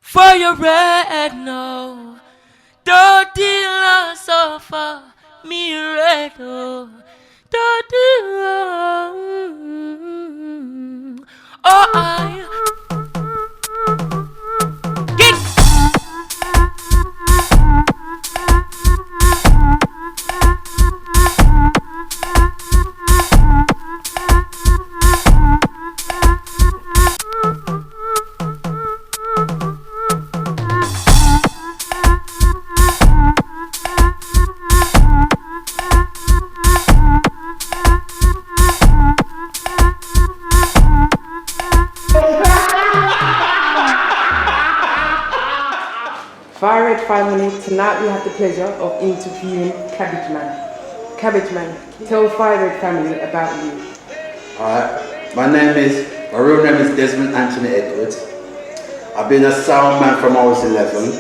Firered now. Dirty love so far. Me red oh. Dirty love. Oh I. FIRERED family, tonight we have the pleasure of interviewing Cabbage Man. Cabbage Man, tell FIRERED family about you. Alright, my real name is Desmond Anthony Edwards. I've been a sound man from I was 11.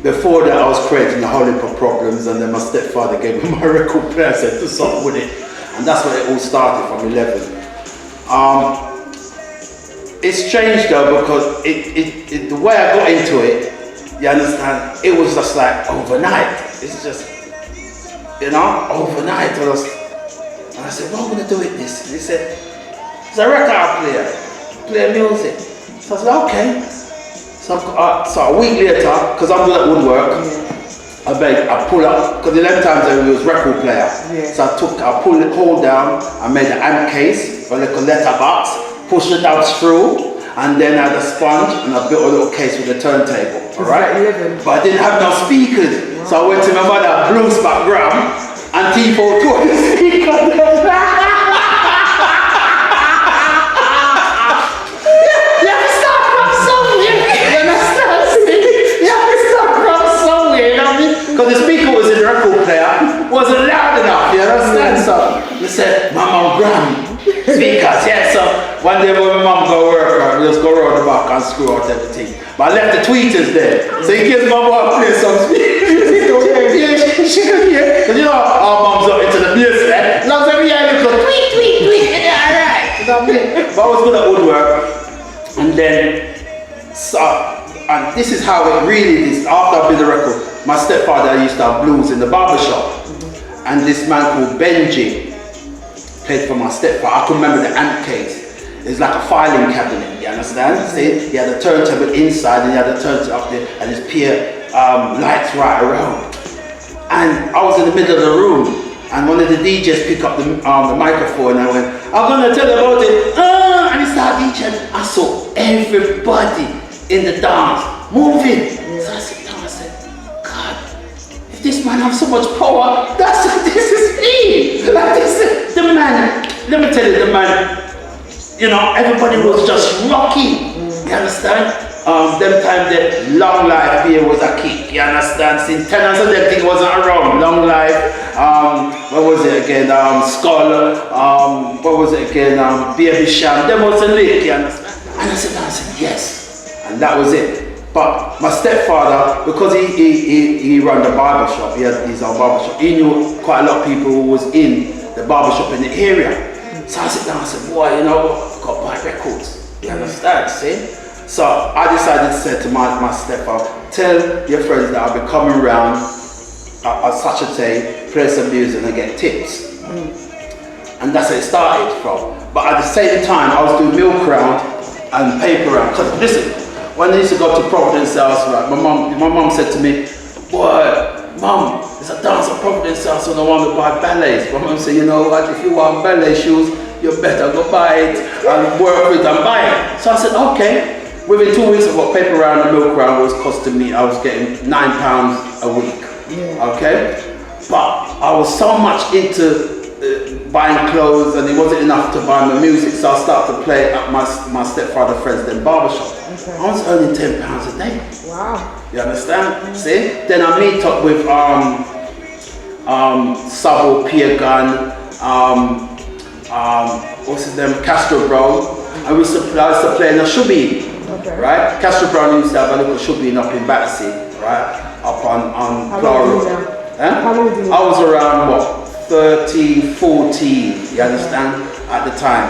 Before that I was creating a whole heap of problems, and then my stepfather gave me my record player, said to stop with it. And that's where it all started, from 11. It's changed though, because the way I got into it, you understand, it was just like overnight. It's just, you know, overnight. And I said, what am I going to do with this? And he said, it's a record player, play music. So I said, okay. So a week later, because I'm good at woodwork, I pull up, because 11 times it was record player. So I pulled the hole down, I made an amp case, a little letter box, pushed it down through, and then I had a sponge, and I built a little case with a turntable. Alright? But I didn't have no speakers. So I went to my mother, blues background, and T4 tore the speaker. You have to start from somewhere. You understand? You have to start from somewhere, you know what I mean? Because the speaker was in the record player, wasn't loud enough, you understand? So they said, Mama, Gram, speakers, yeah. So one day when my mum go work, we just go around the back and screw out everything. But I left the tweeters there, so in case my mum play some speakers, she could hear. Because you know our mums are into the music, lots of yeah, you go tweet, yeah, alright. You know what I mean? But I was good at woodwork, and then and this is how it really is. After I did the record, my stepfather used to have blues in the barber shop, and this man called Benji played for my stepfather. I can remember the amp case. It's like a filing cabinet, you understand? See, he had a turntable inside, and he had a turntable up there, and his peer lights right around. And I was in the middle of the room, and one of the DJs picked up the microphone, and I went, I'm gonna tell you about it. And he started DJing. I saw everybody in the dance moving. So I said, no, I said, God, if this man has so much power, this is me. Like this is the man. Let me tell you, the man. You know, everybody was just rocking. You understand? Them time that Long Life here was a kick. You understand? Since tenants of that thing wasn't around. Long Life. What was it again? Skull. What was it again? Baby Sham. Them was a lick. You understand? And I said, yes. And that was it. But my stepfather, because he ran the barber shop, he had his own barber shop. He knew quite a lot of people who was in the barber shop in the area. So I sit down and said, boy, you know, I've got to buy records. You understand, see? So I decided to say to my stepfather, tell your friends that I'll be coming around at such a day, play some music and get tips. And that's where it started from. But at the same time, I was doing milk round and paper round. Because listen, when I used to go to Providence House, right, my mum said to me, boy, Mum, there's a dance at Providence House and I want to buy ballets. My mum said, you know what, if you want ballet shoes, you better go buy it and work with it and buy it. So I said, okay. Within 2 weeks of what paper round and milk round was costing me, I was getting £9 a week. Okay? But I was so much into buying clothes and it wasn't enough to buy my music, so I started to play at my stepfather's friend's barbershop. I was earning £10 a day. Wow. You understand? See? Then I meet up with Sabo, Pierre Gunn, what's his name, Castro Brown, and I used to play in a shubby. Right? Castro Brown used to have a little shubby up in Battersea, right? Up on Clara Road. How long did you I was around what? 13, 14, you understand? At the time.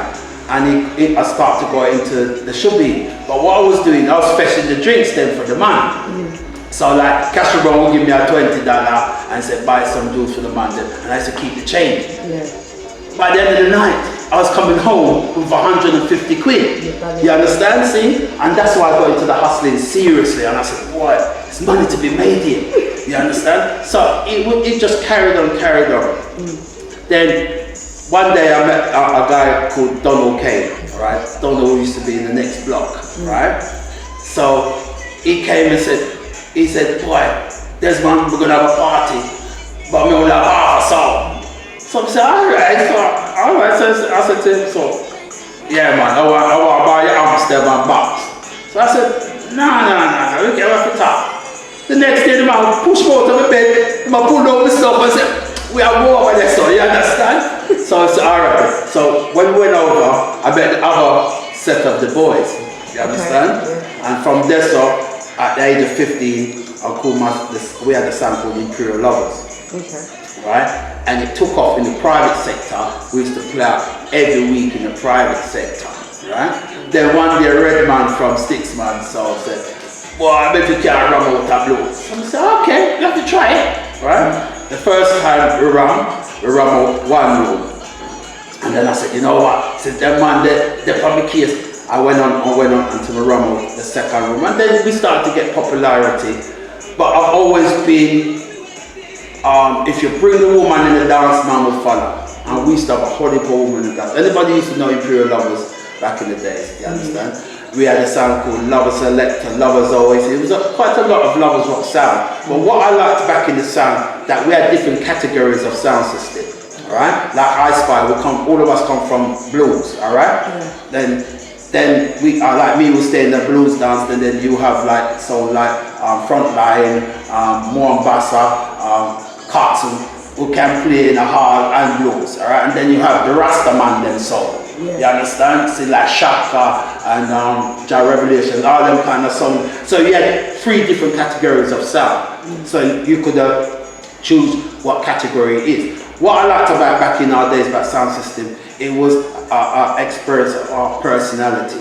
and I started to go into the shubby. But what I was doing, I was fetching the drinks then for the man. So like, Castro Brown would give me a $20 and said, buy some juice for the man, and I used to keep the change. By the end of the night, I was coming home with 150 quid. You understand, see? And that's why I got into the hustling seriously, and I said, boy, there's money to be made here. You understand? So it just carried on. Then one day I met a guy called Donald Kane, right? Donald used to be in the next block, right? So he came and he said, boy, there's one, we're gonna have a party, but we only have half a soul. So I said, alright, so I said to him, so, yeah man, I want to buy your Amsterdam box. So I said, no, we can't have to talk. The next day the man pushed me out of the bed, the man pulled out the stuff and said, we have more over there, so you understand? So I said, alright. So when we went over, I met the other set of the boys, you understand? And from there, so, at the age of 15, we had a song called Imperial Lovers. Right? And it took off in the private sector. We used to play out every week in the private sector. Right? Then one day a red man from 6 months so said, well, I bet you can't run out of blues. So I said, okay, you have to try it. Right? The first time we ran out one room. And then I said, you know what? Since that man, they're from the case. I went on until we ran out the second room. And then we started to get popularity. But I've always been, if you bring the woman in the dance, man will follow. And we used to have a horrible woman in the dance. Anybody used to know Imperial Lovers back in the day, you understand? We had a sound called Lovers Select and Lovers Always. It was quite a lot of Lovers rock sound. But what I liked back in the sound, that we had different categories of sound system. Alright? Like I Spy, all of us come from blues, alright? Then we like me will stay in the blues dance, and then you have like Frontline, Moambasa, Carlton, who can play in a hard and blues, alright? And then you have the Rasta man then soul. You understand? See like Shaka and Jah Revelation, all them kind of songs. So you had 3 different categories of sound. So you could choose what category it is. What I liked about back in our days about sound system, it was our experience of our personality.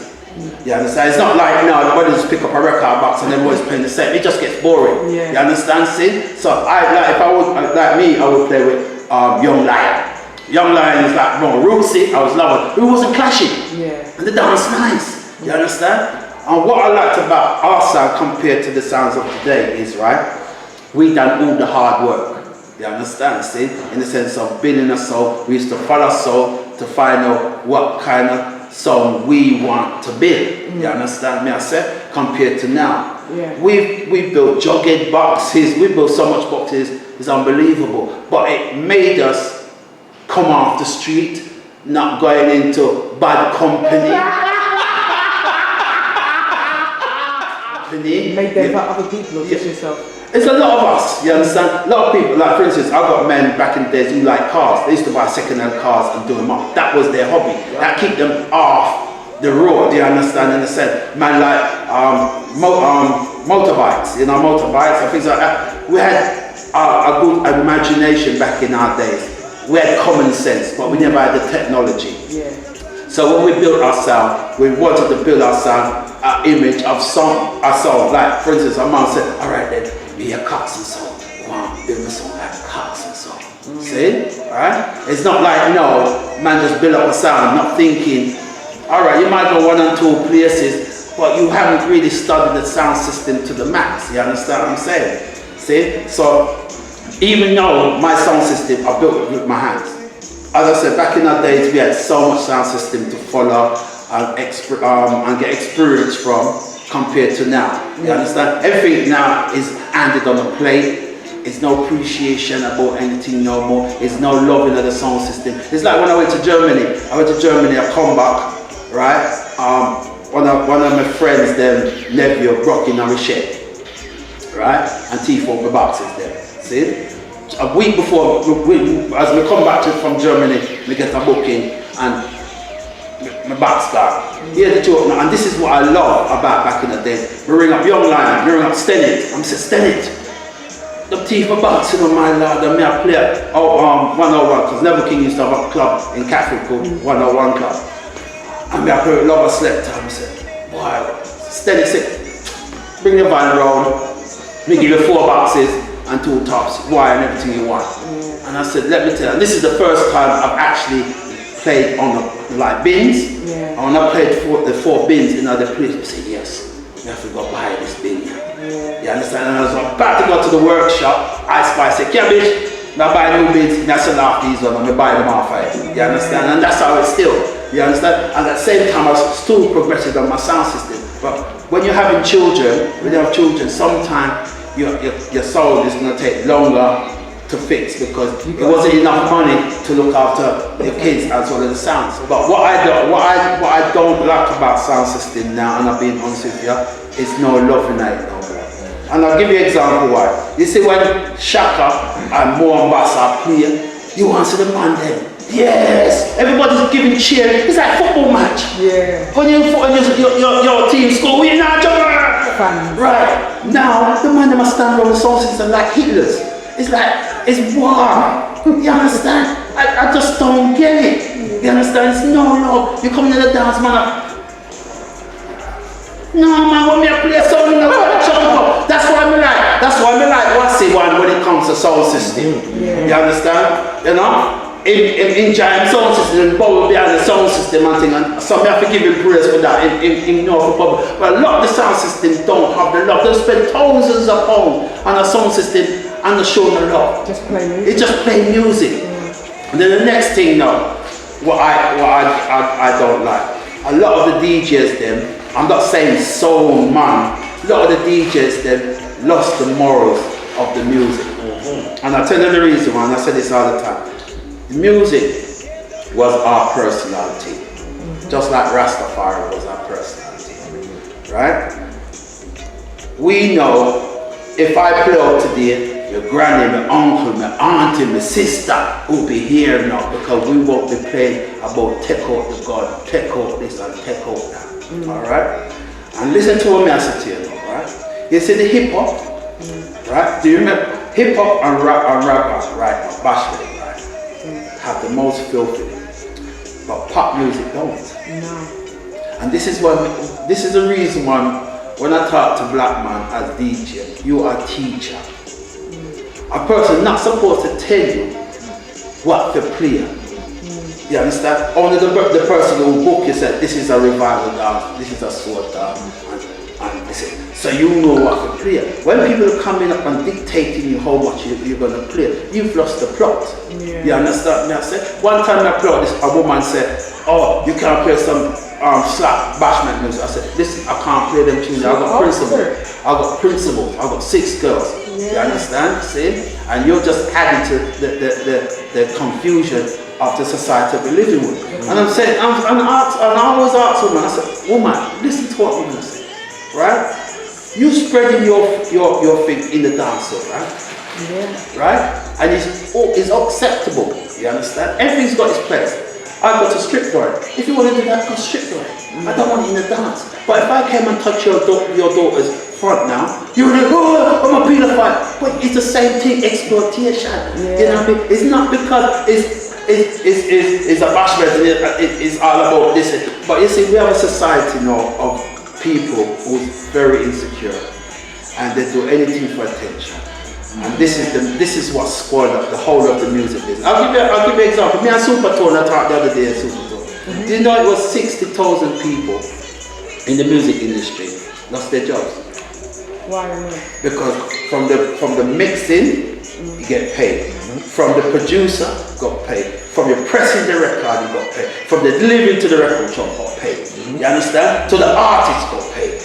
You understand? It's not like now everybody just pick up a record box and everyone's playing the same. It just gets boring. You understand? See? So if I would like me, I would play with Young Lion. Young Lion is like more rootsy. I was loving. It wasn't clashing. And the dance nice. You understand? And what I liked about our sound compared to the sounds of today is we done all the hard work. You understand, see? In the sense of building a soul, we used to follow soul to find out what kind of song we want to build. You understand me, I said? Compared to now. We've built jogging boxes, we built so much boxes, it's unbelievable. But it made us come off the street, not going into bad company. You made them for other people or just yourself? It's a lot of us, you understand? A lot of people, like for instance, I've got men back in the days who like cars. They used to buy second-hand cars and do them up. That was their hobby. That keep them off the road, you understand, in a sense. Man like motorbikes, motorbikes and things like that. We had a good imagination back in our days. We had common sense, but we never had the technology. So when we built our sound, we wanted to build our sound, our image of our song. Like for instance, our mom said, all right then, be a Coxon song. Wow, build a song like a Coxon song. See? Alright? It's not like, no, man just build up a sound, not thinking, alright, you might go 1 and 2 places, but you haven't really studied the sound system to the max. You understand what I'm saying? See? So, even though my sound system, I built it with my hands. As I said, back in our days, we had so much sound system to follow and get experience from compared to now. You understand? Everything now is handed on a plate. There's no appreciation about anything no more. There's no loving of the sound system. It's like when I went to Germany. I come back, right? One of my friends, their nephew, broke in our shed, right? And T4 the boxes there. See? A week before, as we come back from Germany, we get a booking and my box got. Here's the joke now, and this is what I love about back in the day. We ring up Young Lion, we ring up Stenit. I'm saying, Stenit, the teeth are boxing on my lord, and me I play 101, because Never King used to have a club in Catholic called 101 Club. And I put a lot of slept time. I said, boy, steady sick. Bring your van around. Me give you 4 boxes and 2 tops, wire and everything you want. And I said, let me tell you, this is the first time I've actually played on the like bins. And when I played the 4 bins in other places, I said, yes, you have to go buy this bin. You understand? And I was about to go to the workshop. I said, Cabbage, I buy new bins, I sell off these ones, and I buy them off of it. You understand? And that's how it's still. You understand? And at the same time, I was still progressive on my sound system. But when you're having children, sometimes your soul is going to take longer to fix because it wasn't enough money to look after your kids as well as the sounds. But what I don't like about sound system now, and I've been honest with you, is no love in it no more. And I'll give you an example why. You see when Shaka and Moambasa play, you answer the man then. Yes, everybody's giving cheer. It's like a football match. When your team score, we're not right. Now the man that must stand on the sound system like Hitler's. It's like it's war. You understand? I just don't get it. You understand? It's no love. You come to the dance, man. No man, when me play a song, that's why I like what's the one when it comes to sound system. You understand? You know? In Jammin sound system and Bob behind the sound system and thing, and some have to give him praise for that in North Republic. But a lot of the sound systems don't have the love. They spend thousands of pounds on a sound system and they show the love. Just play music. It's just play music. And then the next thing now, what I don't like, a lot of the DJs them, I'm not saying soul man, a lot of the DJs them lost the morals of the music. And I tell you the reason why, and I say this all the time. Music was our personality, just like Rastafari was our personality, right? We know if I play out today, your granny, my uncle, my auntie, my sister will be here now because we won't be playing about take out the God, take out this and take out that, all right? And listen to what I say to you now, right? You see the hip hop, right? Do you remember hip hop and rap, right? Bashment. Have the most filthy, but pop music don't. No. And this is the reason why when I talk to black man as DJ, you are a teacher. A person not supposed to tell you what to play. You understand? Only the person who book you said this is a revival dance, this is a sword dance, and this is. So you know what to play. When people are coming up and dictating you how much you're going to play, you've lost the plot. You understand me? I said, one time I played this, a woman said, oh, you can't play some slap bashment music. I said, listen, I can't play them tunes. I've got principles. I've got 6 girls. You understand? See? And you're just adding to the confusion of the society we're living with. And I'm saying, and I always ask women, I said, woman, listen to what women say, right? You spreading your thing in the dance hall, right? Right? And it's acceptable. You understand? Everything's got its place. I go to strip door. If you want to do that, go strip door. I don't want it in the dance. But if I came and touch your daughter's front now, you would like, oh, I'm a pedophile. But it's the same thing, exploitation. You know what I mean? It's not because it's a bashment, it's all about this. But you see, we have a society now of people who's very insecure and they do anything for attention. And this is what spoiled up the whole of the music business. I'll give you an example. Me and Supertone, I talked the other day at Supertone. Do you know it was 60,000 people in the music industry lost their jobs? Why? Because from the mixing, you get paid. From the producer, got paid. From your pressing the record, you got paid. From the delivering to the record shop, got paid. You understand? So the artist got paid.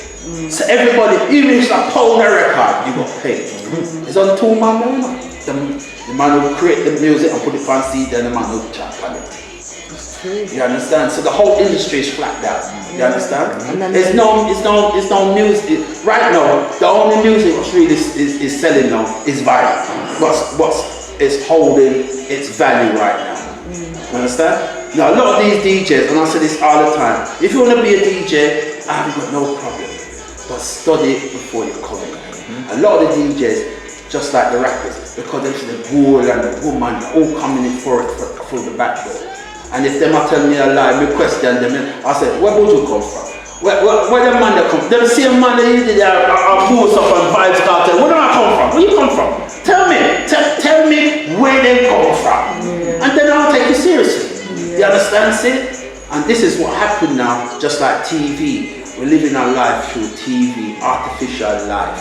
So everybody, even if it's a pound a record, you got paid. It's on 2 man now. The man who create the music and put it on CD, and the man who chat on it. You understand? So the whole industry is flat down. You understand? It's no music. Right now, the only music which really is selling now is vinyl. What's holding its value right now. You understand? Now a lot of these DJs, and I say this all the time, if you want to be a DJ, I haven't got no problem. But study it before you come in. A lot of the DJs, just like the rappers, because they see the bull and the woman all coming in for the back door. And if them are telling me a lie, me question them, I said, where would you come from? Where the man that come? Them same man that you did a boost up on Vibes Cartel. Where do I come from? Where you come from? Tell me where they come from. Yeah. And then I'll take you seriously. Yeah. You understand, see? And this is what happened now, just like TV. We're living our life through TV, artificial life.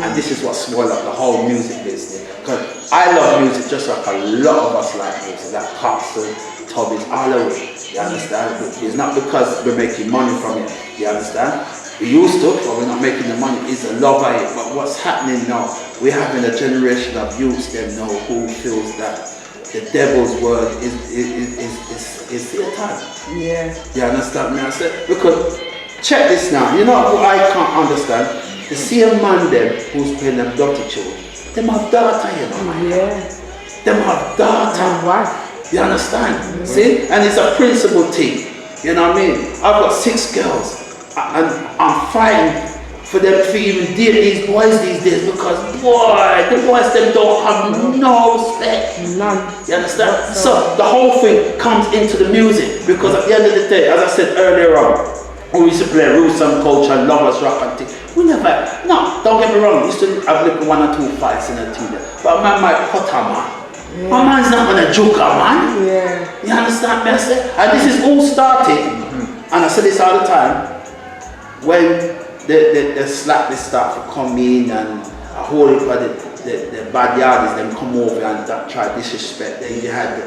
And this is what spoiled up the whole music business. Because I love music just like a lot of us like music, like Carson, Toby's, all of it. You understand? It's not because we're making money from it. You understand? We used to, but we're not making the money. It's a love of it. But what's happening now, we're having a generation of youths that know who feels that the devil's word is Satan. Yeah. You understand me? I said, because check this now. You know what I can't understand? The same man them who's playing them dirty children, them have data, you know. Yeah. Them have data. And wife. You understand? Mm-hmm. See? And it's a principle thing. You know what I mean? I've got 6 girls. And I'm fighting for them to even deal these boys these days because, boy, the boys them don't have no respect. None. You understand? So the whole thing comes into the music because at the end of the day, as I said earlier on, we used to play roots and culture, lovers, rock and things. We never, no, don't get me wrong, we used to have like 1 or 2 fights in a team. But man might cut a man. Yeah. My man's not gonna joke a man. Yeah. You understand me? I say? And this is all started, and I say this all the time, when the slackness start to come in and a whole heap of the bad yardies them come over and try disrespect. Then you had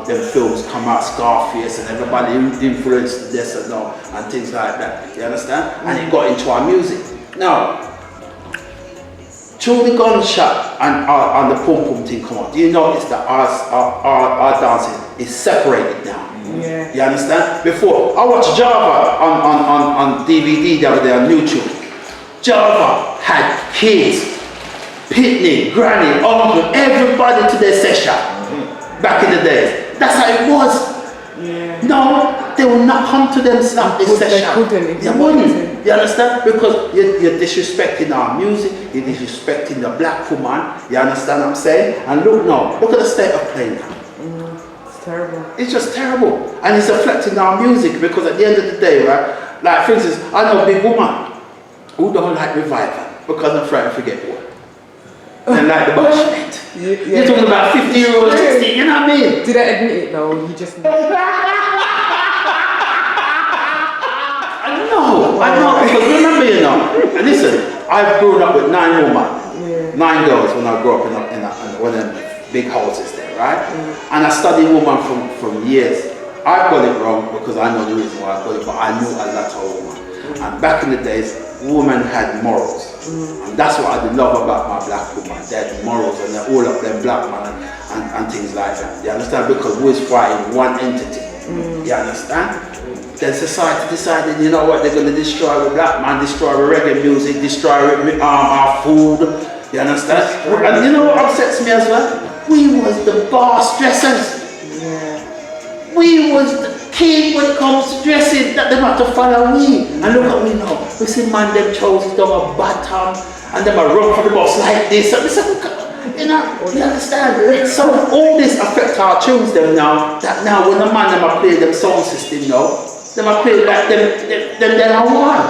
them films come out, Scarface, and everybody influenced this and that and things like that. You understand? And it got into our music. Now, through the gunshot and the pum pum thing come on, do you notice that our dancing is separated now? Yeah. You understand? Before, I watched Java on DVD the other day on YouTube. Java had kids, picnic, granny, uncle, everybody to their session back in the days. That's how it was. Yeah. No, they will not come to them slap this session. They wouldn't. You understand? Because you're disrespecting our music, you're disrespecting the black woman. You understand what I'm saying? And look now, look at the state of play now. It's terrible. It's just terrible. And it's affecting our music because at the end of the day, right? Like for instance, I know a big woman who don't like revival because I'm afraid to forget what. And like the bullshit. You're talking about 50-year-olds, 60, you know what I mean? Did I admit it though? You just I know, because remember, you know, and listen, I've grown up with 9 women, 9 girls when I grew up in one of them big houses there, right? And I studied women from years. I've got it wrong because I know the reason why I got it, but I knew a lot of women. And back in the days, women had morals. And that's what I love about my black women. They had morals and they're all of them black men and things like that. You understand? Because we was fighting one entity. You understand? Then society decided, you know what, they're going to destroy the black man, destroy the reggae music, destroy our food. You understand? And you know what upsets me as well? We was the boss dressers. We was the king when it comes to dressing, that they have to follow me. And look at me now. We see man them trousers down a bottom and them a run for the boss like this. And we say, you know, you understand? So all this affects our tunes them now, that now when the man them a play them sound system now, them a play like them are one.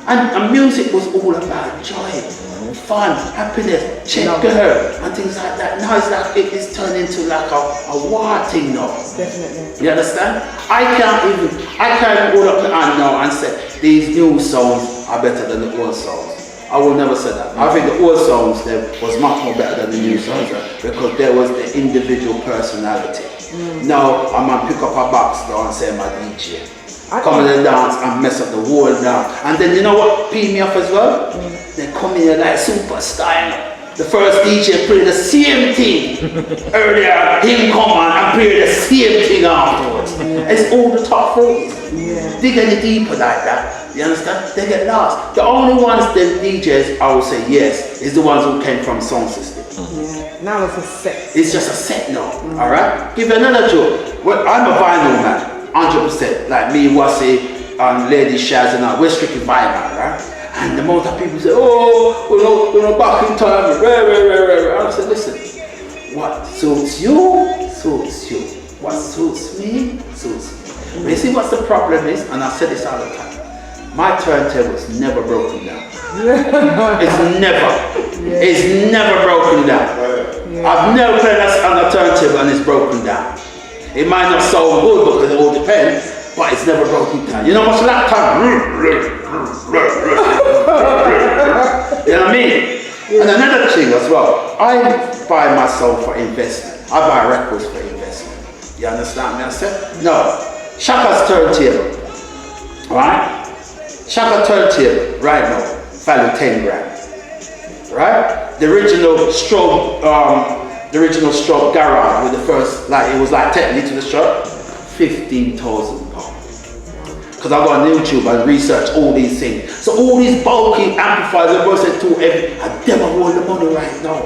And music was all about joy, fun, happiness, check girl, and things like that. Now it's like it is turned into like a war thing now. Definitely. You understand? I can't hold up the hand now and say these new songs are better than the old songs. I will never say that. I think the old songs there was much more better than the new songs because there was the individual personality. Now I'm gonna pick up a box now and say my DJ. Come in and dance and mess up the whole dance. And then you know what pee me off as well? They come in like super style. The first DJ played the same thing earlier, him come on and play the same thing afterwards. It's all the top 40s. Dig any deeper like that, you understand? They get lost. The only ones, the DJs, I would say yes, is the ones who came from sound system. Now it's a set. It's just a set now, alright? Give you another joke. Well, I'm a vinyl man, 100%. Like me, Wasi, Lady Shaz and I, we're strictly vinyl, right? And the amount of people say, oh, we're not back in time. I said, listen, what suits you, suits you. what suits me, suits me. But you see what's the problem is, and I said this all the time, my turntable is never broken down. It's never broken down. I've never played on a turntable and it's broken down. It might not sound good because it all depends, but it's never broken down. You know what's that time? You know what I mean? And another thing as well, I buy myself for investment. I buy records for investment. You understand me? I said, no, Shaka's turntable, right? Shaka turntable right now, value 10 grand, right? The original strobe garage with the first, like it was like technically to the shop, 15,000 pounds. Because I got on YouTube and research all these things. So all these bulky amplifiers, I said to every, I never hold the money right now.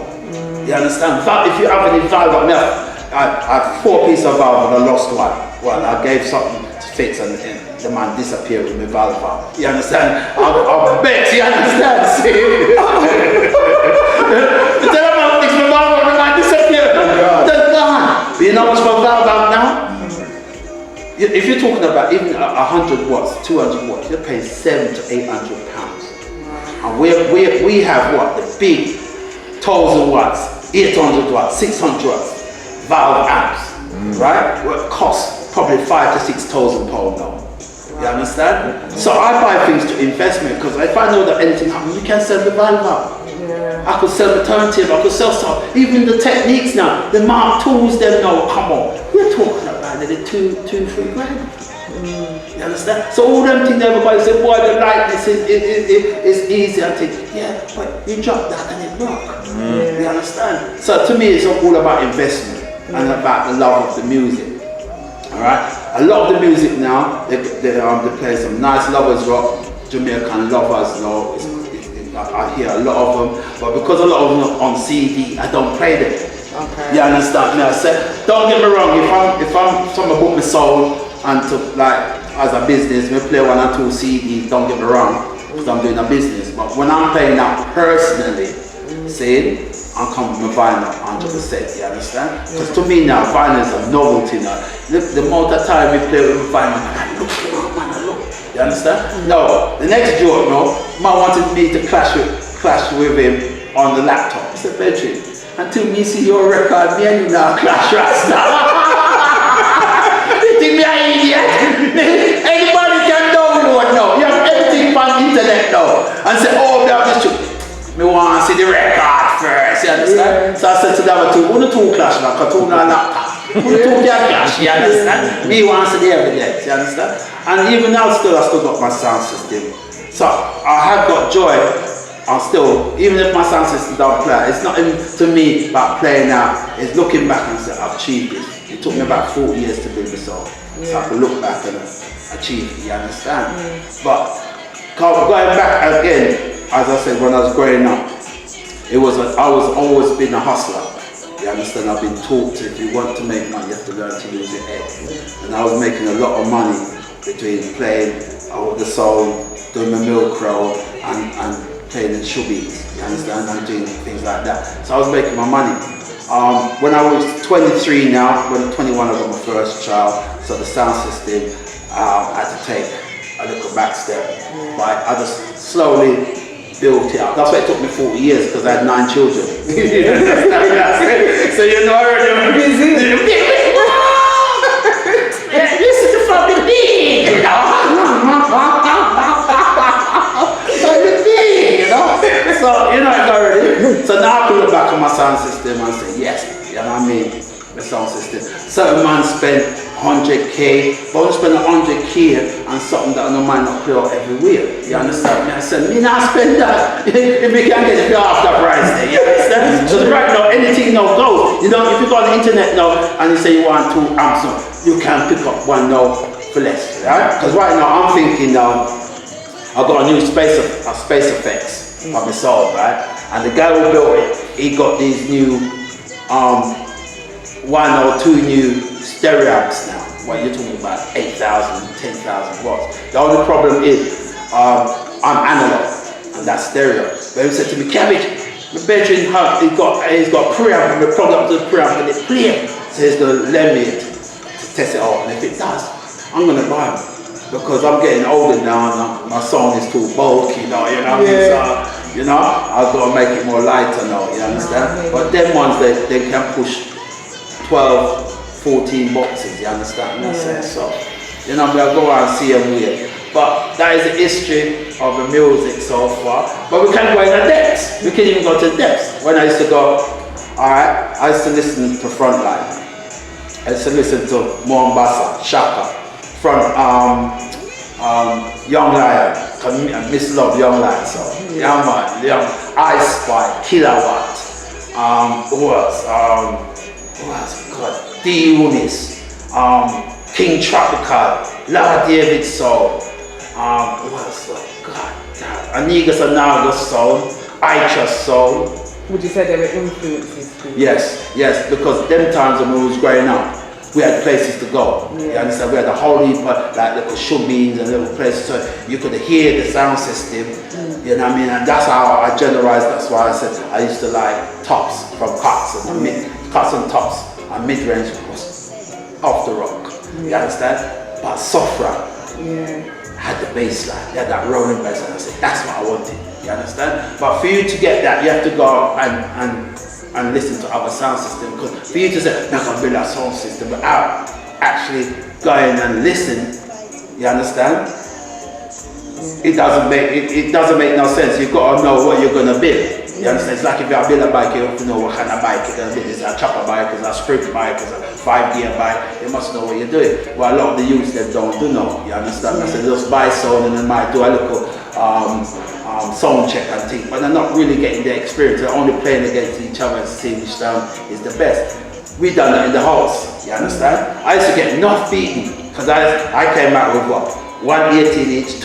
You understand? If you have any valve, I had 4 pieces of valve and I lost one. Well, I gave something to fix and the man disappeared with my valve. You understand? I bet, you understand? See? Tell him I'll fix my valve and the man disappeared. But you know what's my valve out now? If you're talking about even 100 watts, 200 watts, you're paying 700 to 800 pounds. And we have what? The big 1,000 watts, 800 watts, 600 watts valve amps, right? Well, it costs probably 5,000 to 6,000 pounds now. You understand? So I buy things to investment because if I know that anything happens, we can sell the valve out. I could sell the turntable, I could sell stuff. Even the techniques now, the Mark tools, them now, come on. We're talking about the 2-3 grand. You understand? So all them things everybody say, boy, the lightness is easy. I think, yeah, but you drop that and it works. You understand? So to me, it's all about investment and about the love of the music. Alright? A lot of the music now, they play some nice lovers rock, Jamaican lovers, you know. I hear a lot of them, but because a lot of them are on CD, I don't play them. Okay. You understand me? I said, don't get me wrong, if I'm someone book my soul and to like as a business, we play 1 or 2 CDs, don't get me wrong, because I'm doing a business. But when I'm playing out personally, see, I'm coming with my vinyl 100%, you understand? Because to me now, vinyl is a novelty now. The amount of time we play with vinyl, man, look. You understand? No, the next joke, no, man wanted me to clash with him on the laptop. I said, Bedrin, until me see your record, me and you now clash right now. You think me an idiot? Anybody can download now. You have everything on the internet now. And say, oh, me have this truth. Me want to see the record first, you understand? Yeah. So I said to them, who the 2 clash now? Because 2 now laptop. Who the 2 can clash, you understand? Me want to see the evidence, you understand? And even now I still got my sound system. So I have got joy. I'm still, even if my sound system don't play, it's not even to me about playing out. It's looking back and saying, I've achieved this. It took me about 40 years to build this song. So I can look back and achieve it, you understand? But going back again, as I said, when I was growing up, I was always been a hustler. You understand? I've been taught to, if you want to make money, you have to learn to use your head. And I was making a lot of money between playing the soul, doing my milk roll, and playing in shubbies, you understand, and doing things like that. So I was making my money. When I was 23 now, when 21 I got my first child, so the sound system, I had to take a little back step. But I just slowly built it up. That's why it took me 40 years, because I had 9 children. So you know already I'm busy. This is the fucking thing, you know. So, you know, it's already. So now I can look back on my sound system and say, yes, you know what I mean? The sound system. Certain man spent 100k, but I spend 100k on something that I might not play out everywhere. You understand me? I said, me not spend that if we can get it off the price there. You understand? So right now, anything now goes. You know, if you go on the internet now and you say you want 2 amps, you can pick up one now for less, right? Because right now I'm thinking now, I've got a new space effects for my soul, right? And the guy who built it, he got these new 1 or 2 new stereo amps now. What you're talking about 8,000, 10,000 watts. The only problem is I'm analog and that's stereo. But he said to me, Cabbage, my bedroom he's got preamp and we plug up to the preamp and it play. So he's gonna lend me it. test it out, and if it does, I'm gonna buy them. Because I'm getting older now and my song is too bulky now, you know what I mean? So, you know, I've got to make it more lighter now, you understand? But them ones, they can push 12, 14 boxes, you understand? So, you know, we'll go out and see them weird. But that is the history of the music so far. But we can go into depths. We can even go to depths. When I used to go, alright, I used to listen to Frontline. I used to listen to Mombasa, Shaka. From Young Lion, Miss Love, Young Lion, so yeah man, Ice Spy, Kilowatt, who else, God, D Unis, King Tropical, La David Soul, who else, God, Anigas Anagas Soul, I Trust Soul. Would you say they were influences too? Yes, because them times when we was growing up, we had places to go. You understand? We had a whole heap of like little shoe-beans and little places so you could hear the sound system. You know what I mean? And that's how I generalized. That's why I said I used to like tops from cuts and cuts and tops and mid-range was off the rock. You understand? But soft rap had the bass line. They had that rolling bass, and I said that's what I wanted. You understand? But for you to get that, you have to go and listen to other sound systems. Because for you to say, I'm gonna build that sound system without actually going and listen, you understand? It doesn't make no sense. You've got to know what you're gonna build. You understand? It's like if you're building a bike, you have to know what kind of bike you're gonna build. Is it a chopper bike, is it a sprint bike, is it a 5-gear bike? You must know what you're doing. Well, a lot of the youths they don't know. You understand? I said just buy sound and they might do a little sound check and things, but they're not really getting their experience. They're only playing against each other and seeing which sound is the best. We done that in the house. You understand? I used to get enough beaten because I came out with what? 1 18-inch,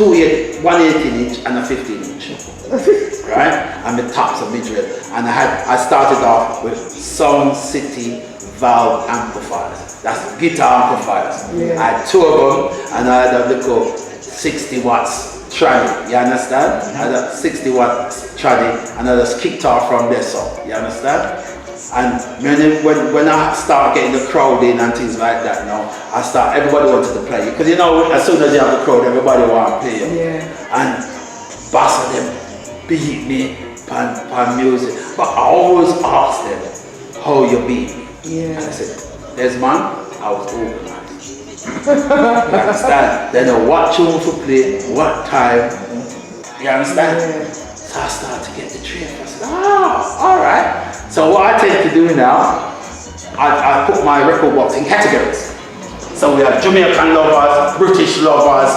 1 18-inch and a 15-inch. Right? And the tops of mid-range. And I started off with Sound City valve amplifiers. That's guitar amplifiers. I had 2 of them and I had a little 60 watts tranny, you understand? I had a 60 watts tranny and I just kicked off from there, so you understand? And when I start getting the crowd in and things like that, you know, everybody wanted to play you. Because you know, as soon as you have the crowd, everybody want to play you. And boss of them beat me on music. But I always asked them, how you beat me? And I said, there's man, I was organized. You understand? They know what tune to play, what time. You understand? So I started to get the drift. I said, alright. So what I tend to do now, I put my record box in categories. So we have Jamaican lovers, British lovers,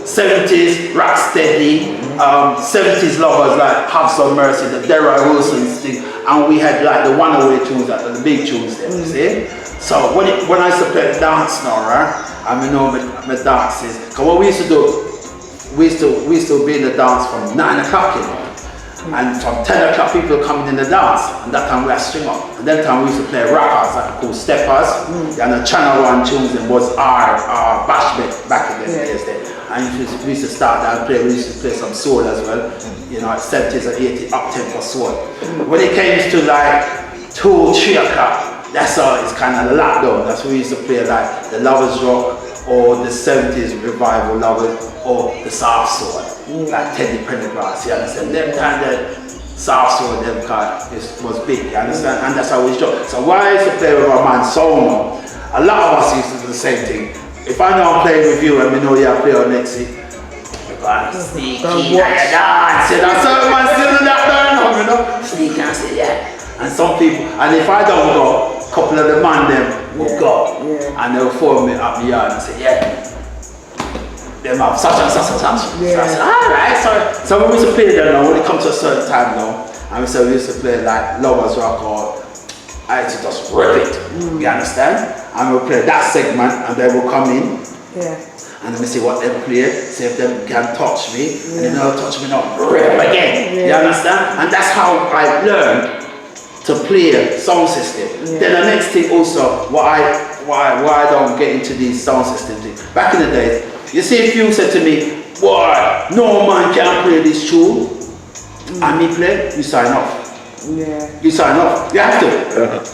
70s, rock steady, 70s lovers like Have Some Mercy, the Delroy Wilson's thing, and we had like the one-away tunes, like the big tunes there, you see? So when I used to play dance now, right? I know my dances, because what we used to do, we used to be in the dance from 9 o'clock, you know? And from 10 o'clock people coming in the dance, and that time we had string up. And that time we used to play rockers, like called steppers, and the Channel 1 tunes and was our bashment back in the days there. And we used to start that and play, we used to play some soul as well, you know, 70s and 80s, up-tempo soul. When it came to like 2, 3 o'clock, that's how it's kind of locked down. That's when we used to play like the Lovers Rock, or the 70s revival lovers, or the soft soul, like Teddy Pendergrass, you understand? Them kind of soft soul, them kind was big, you understand? And that's how we show. So why I used to play with our man Sono, a lot of us used to do the same thing. If I know I'm playing with you and we know you play on next week, I'm sneaky, I dance, you know? Certain man still do that, you know? Sneaky and say, yeah. And some people, and if I don't go, a couple of the man them will go, and they'll phone me up the yard and say, them have such and such and such. So I said, alright, so when we used to play them now, when it comes to a certain time now, and we said we used to play like Lovers Rock, or I used to just rip it, you understand? And we'll play that segment and they will come in, and let me see what they play, see if they can touch me, and if they don't touch me now, rip again, you understand? And that's how I learned to play a sound system. Then the next thing also, why I don't get into these sound system things. Back in the day, you see if you said to me, boy, no man can play this tune, and me play, you sign off. Yeah. You sign off. You have to.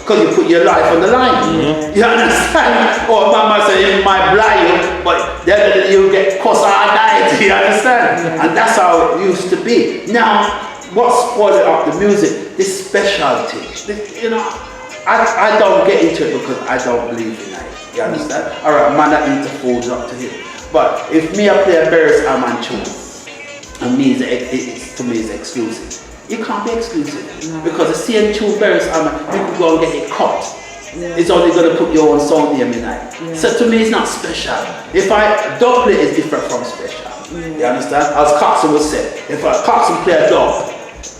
Because you put your life on the line. You understand? Or mama say, you might blind you, but then you get cost all night. You understand? And that's how it used to be. Now, what spoiled up the music? This specialty. You know, I don't get into it because I don't believe in it. You understand? Alright, man that eat the food's up to him. But if me I play a Barris Alman tune, and to me it's exclusive. You can't be exclusive. Because the same tune Barris Alman, you can go and get it cut. It's only going to put your own sound name in it. So to me it's not special. If dub play is different from special. You understand? As Coxon would say, if a Coxon play a dub,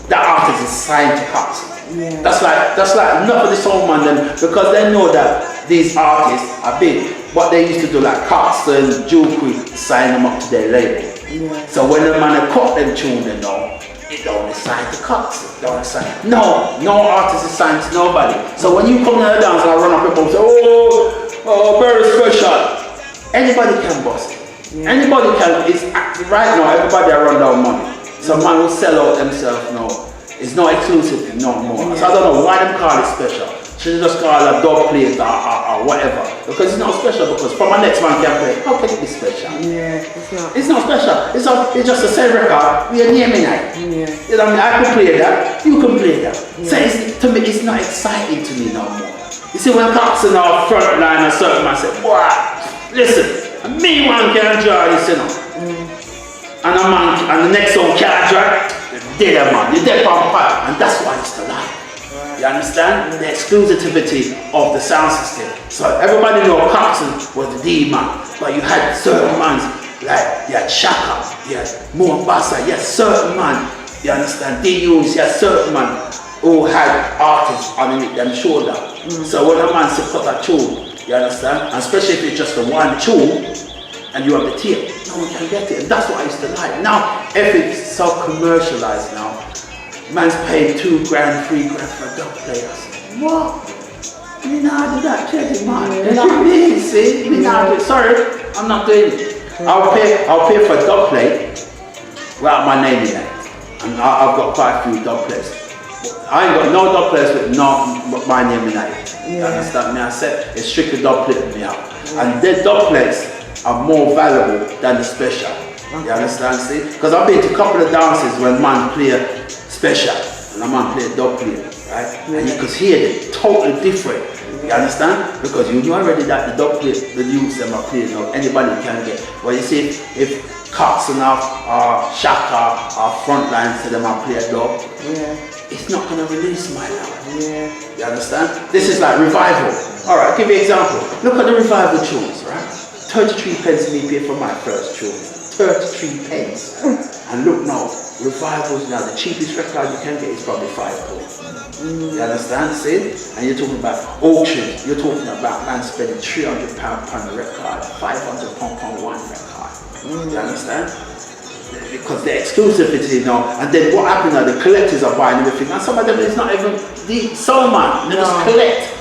that artist is signed to Coxon. That's like enough of the sound man them, because they know that these artists are big. What they used to do, like Coxon, Jewelry, sign them up to their label. So when the man cut them tune, they know it don't sign to Coxon. No artist is signed to nobody. So when you come to the dance and I run up and say, oh, very special. Anybody can boss it. Anybody can. It's right now. Everybody are run down money. Some man will sell out themselves now. It's not exclusive no more. So I don't know why them call it special. Should just call it a dub plate or whatever. Because it's not special, because from my next man can play, how can it be special? It's not special. It's just a same record. We are naming it. You know what I mean? I can play that, you can play that. So to me, it's not exciting to me no more. You see, when Coxon our front line or something, I say, boy, listen, me one can draw this, you know. And the next one can't draw. Dead man, you're dead from pipe, and that's why it's the life. You understand? The exclusivity of the sound system. So everybody knows Coxon was the D man, but you had certain mans like you had Shaka, you had Mombasa, you had certain man, you understand? D-Unes, you had certain man who had artists underneath them shoulder. So when a man said put a tune, you understand? And especially if it's just the one tune, and you have the tape, no one can get it. And that's what I used to like. Now, everything's so commercialized now. Man's paying $2 grand, $3 grand for a dub player. What? Me not do that, check it, man. You know what I mean? See? Me not do it. Sorry, I'm not doing it. I'll pay for a dub play without my name in it. And I've got quite a few dub players. I ain't got no dub players with my name in it. You understand me? I said it's strictly dub play with me out. And the dub players are more valuable than the special. You understand? See? Because I've been to a couple of dances when man play special and a man play dub play, right? And you could hear them totally different. You understand? Because you know already that the dub play, the youths them are playing now, anybody can get. Well, you see, if Coxon or Shaka or Frontline say them are play a dub, it's not going to release my life. You understand? This is like revival. Alright, I'll give you an example. Look at the revival tunes, right? 33 pence me pay for my first tune. 33 pence. And look now, revivals now, the cheapest record you can get is probably £5. You understand? See? And you're talking about auctions. You're talking about man spending £300 on a record, £500 on one record. You understand? Because the exclusivity now, and then what happens now, the collectors are buying everything, and some of them is not even the soul man, they just collect.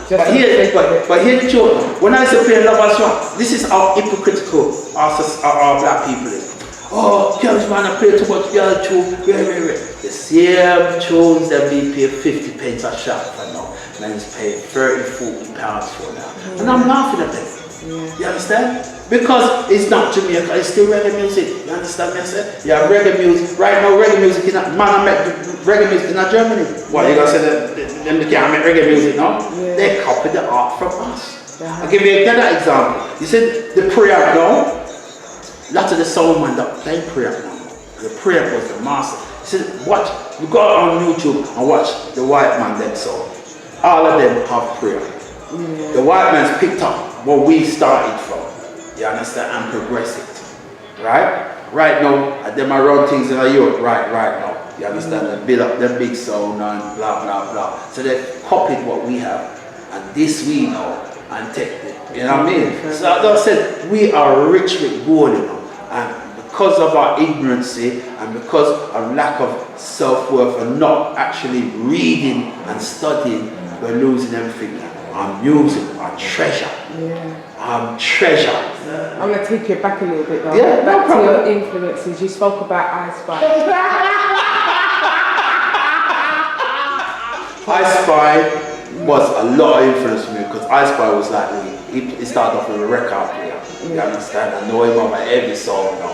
But here the truth, when I say play Love Song, this is how hypocritical our black people is. Oh, Cabbage man, I play too much girl tune. The same tunes that we pay 50 pence a shot for now. Man's paying 30, 40 pounds for now. And I'm laughing at them. You understand? Because it's not Jamaica, it's still reggae music. You understand me? I said? Yeah, reggae music. Right now, reggae music is not, man, I met reggae music in Germany. What, you gonna say that they can't make reggae music now? They copy the art from us. I'll give you another example. You said the prayer now, lots of the soul man that play prayer now. The prayer was the master. He said, watch, you go on YouTube and watch the white man them soul. All of them have prayer. The white man's picked up what we started from. You understand? And progress it. Right? Right now, them are run things in Europe right now. You understand? They build up their big sound and blah blah blah. So they copied what we have. And this we know and take it. You know what I mean? So as I said, we are rich with gold, you know. And because of our ignorance and because of lack of self-worth and not actually reading and studying, we're losing everything. Our music, our treasure. Treasure. I'm going to take you back a little bit though. Yeah, back no to your influences. You spoke about Ice Spice. I Spy was a lot of influence for me because I Spy was like he started off with a record player. You understand? I know him on my every song now.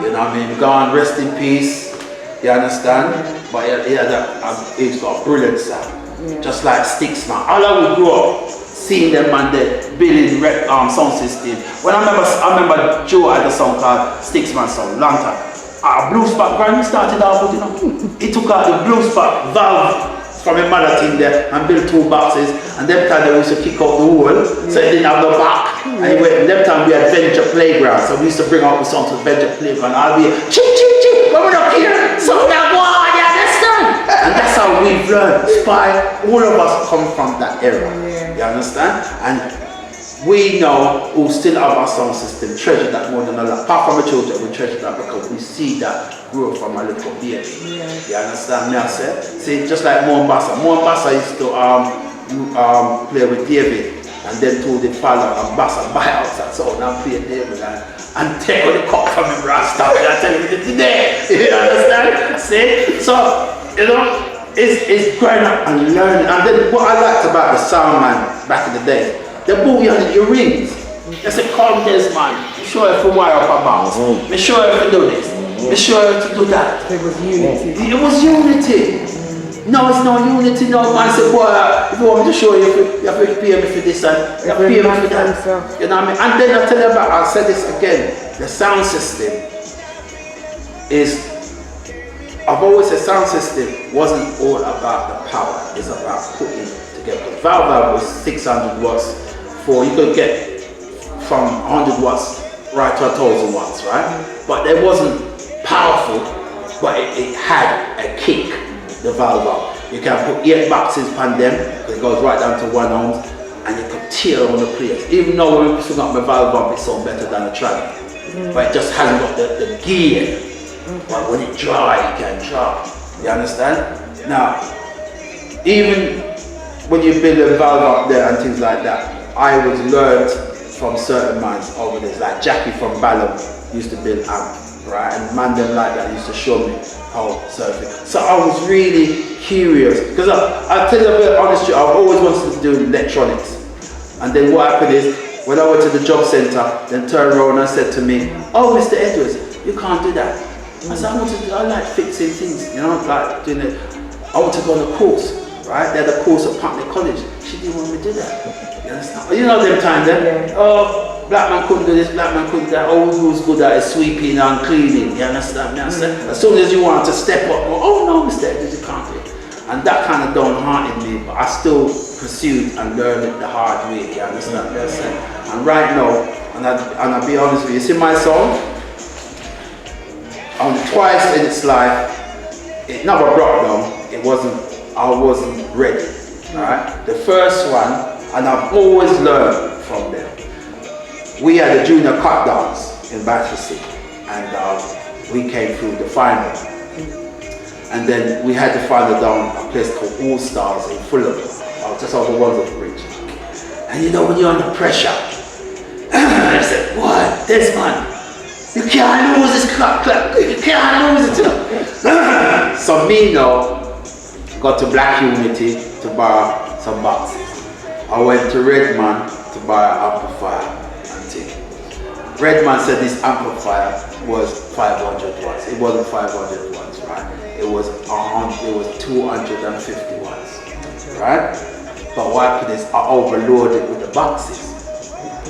You know what I mean? Gone, rest in peace. You understand? But he's got a brilliant sound. Just like Sticks, man. All I would grow up seeing them man there building sound system. When I remember Joe had a song called Sticks Man song, long time. Blues background, he started off with, you know, he took out the blues back valve from a mother thing there and built 2 boxes, and them time they used to kick out the wall, so it didn't have no back. And them time we had Venture Playground, so we used to bring out the songs to Venture Playground. I'll be chip chip chip, but we're not here, so now what, you understand? And that's how we've learned. Spy, all of us come from that era, you understand? And we know who still have our sound system, treasure that more than a lot. Apart from the children, we treasure that because we see that grow from a little baby. You understand me? I said? See, just like Mombasa. Mombasa used to play with David, and then told the father and Bassa buy out that sound and play David and take out the cup from him Rasta. I tell you today. You understand? See? So, you know, it's growing up and learning. And then what I liked about the sound man back in the day, the boogie on your rings. They say, come this man, show you to wire up a bounce. Me show you to do this. Me show you to do that. It was unity. It was unity. No, it's no unity. No man say, boy, if you want me to show you, you have to pay me for this and you have to pay me for that. You know what I mean? And then I tell you about, I'll say this again, the sound system is, I've always said sound system wasn't all about the power, it's about putting together. The valve was 600 watts. You could get from 100 watts right to 1,000 watts, right? But it wasn't powerful, but it had a kick, the valve up. You can put 8 boxes on them, because it goes right down to 1 ounce, and you could tear on the players. Even though when we swing up my valve up, it sounds better than a track. But it just hasn't got the gear. But when it dry, you can drop. You understand? Now, even when you build a valve up there and things like that, I was learned from certain minds over this, like Jackie from Ballum used to build amp, right? And man them like that used to show me how certain. So I was really curious, because I'll tell you a bit honestly, I've always wanted to do electronics. And then what happened is, when I went to the job centre, then turned around and said to me, oh Mr. Edwards, you can't do that. I said, I like fixing things, you know, like doing it. I want to go on a course. Right? They had a course at Putney College. She didn't want me to do that. You understand? You know them times then? Oh, black man couldn't do this, black man couldn't do that. Oh, who's good at sweeping and cleaning? You understand me? As soon as you want to step up, oh no, Mr. Edwards, you can't do it. And that kind of downhearted me, but I still pursued and learned it the hard way. You understand what I'm saying? And right now, and I'll be honest with you, see my song? Twice in its life, it never broke down. I wasn't ready, right? The first one, and I've always learned from them. We had a junior cut dance in Battersea, and we came through the final. And then we had the final down a place called All Stars in Fulham, just off the Wandsworth Bridge. And you know when you're under pressure, I said, what, this man, you can't lose this clap, you can't lose it. So me now, got to Black Unity to buy some boxes. I went to Redman to buy an amplifier and thing. Redman said this amplifier was 500 watts. It wasn't 500 watts, right? It was 250 watts, right? But what happened is I overloaded with the boxes.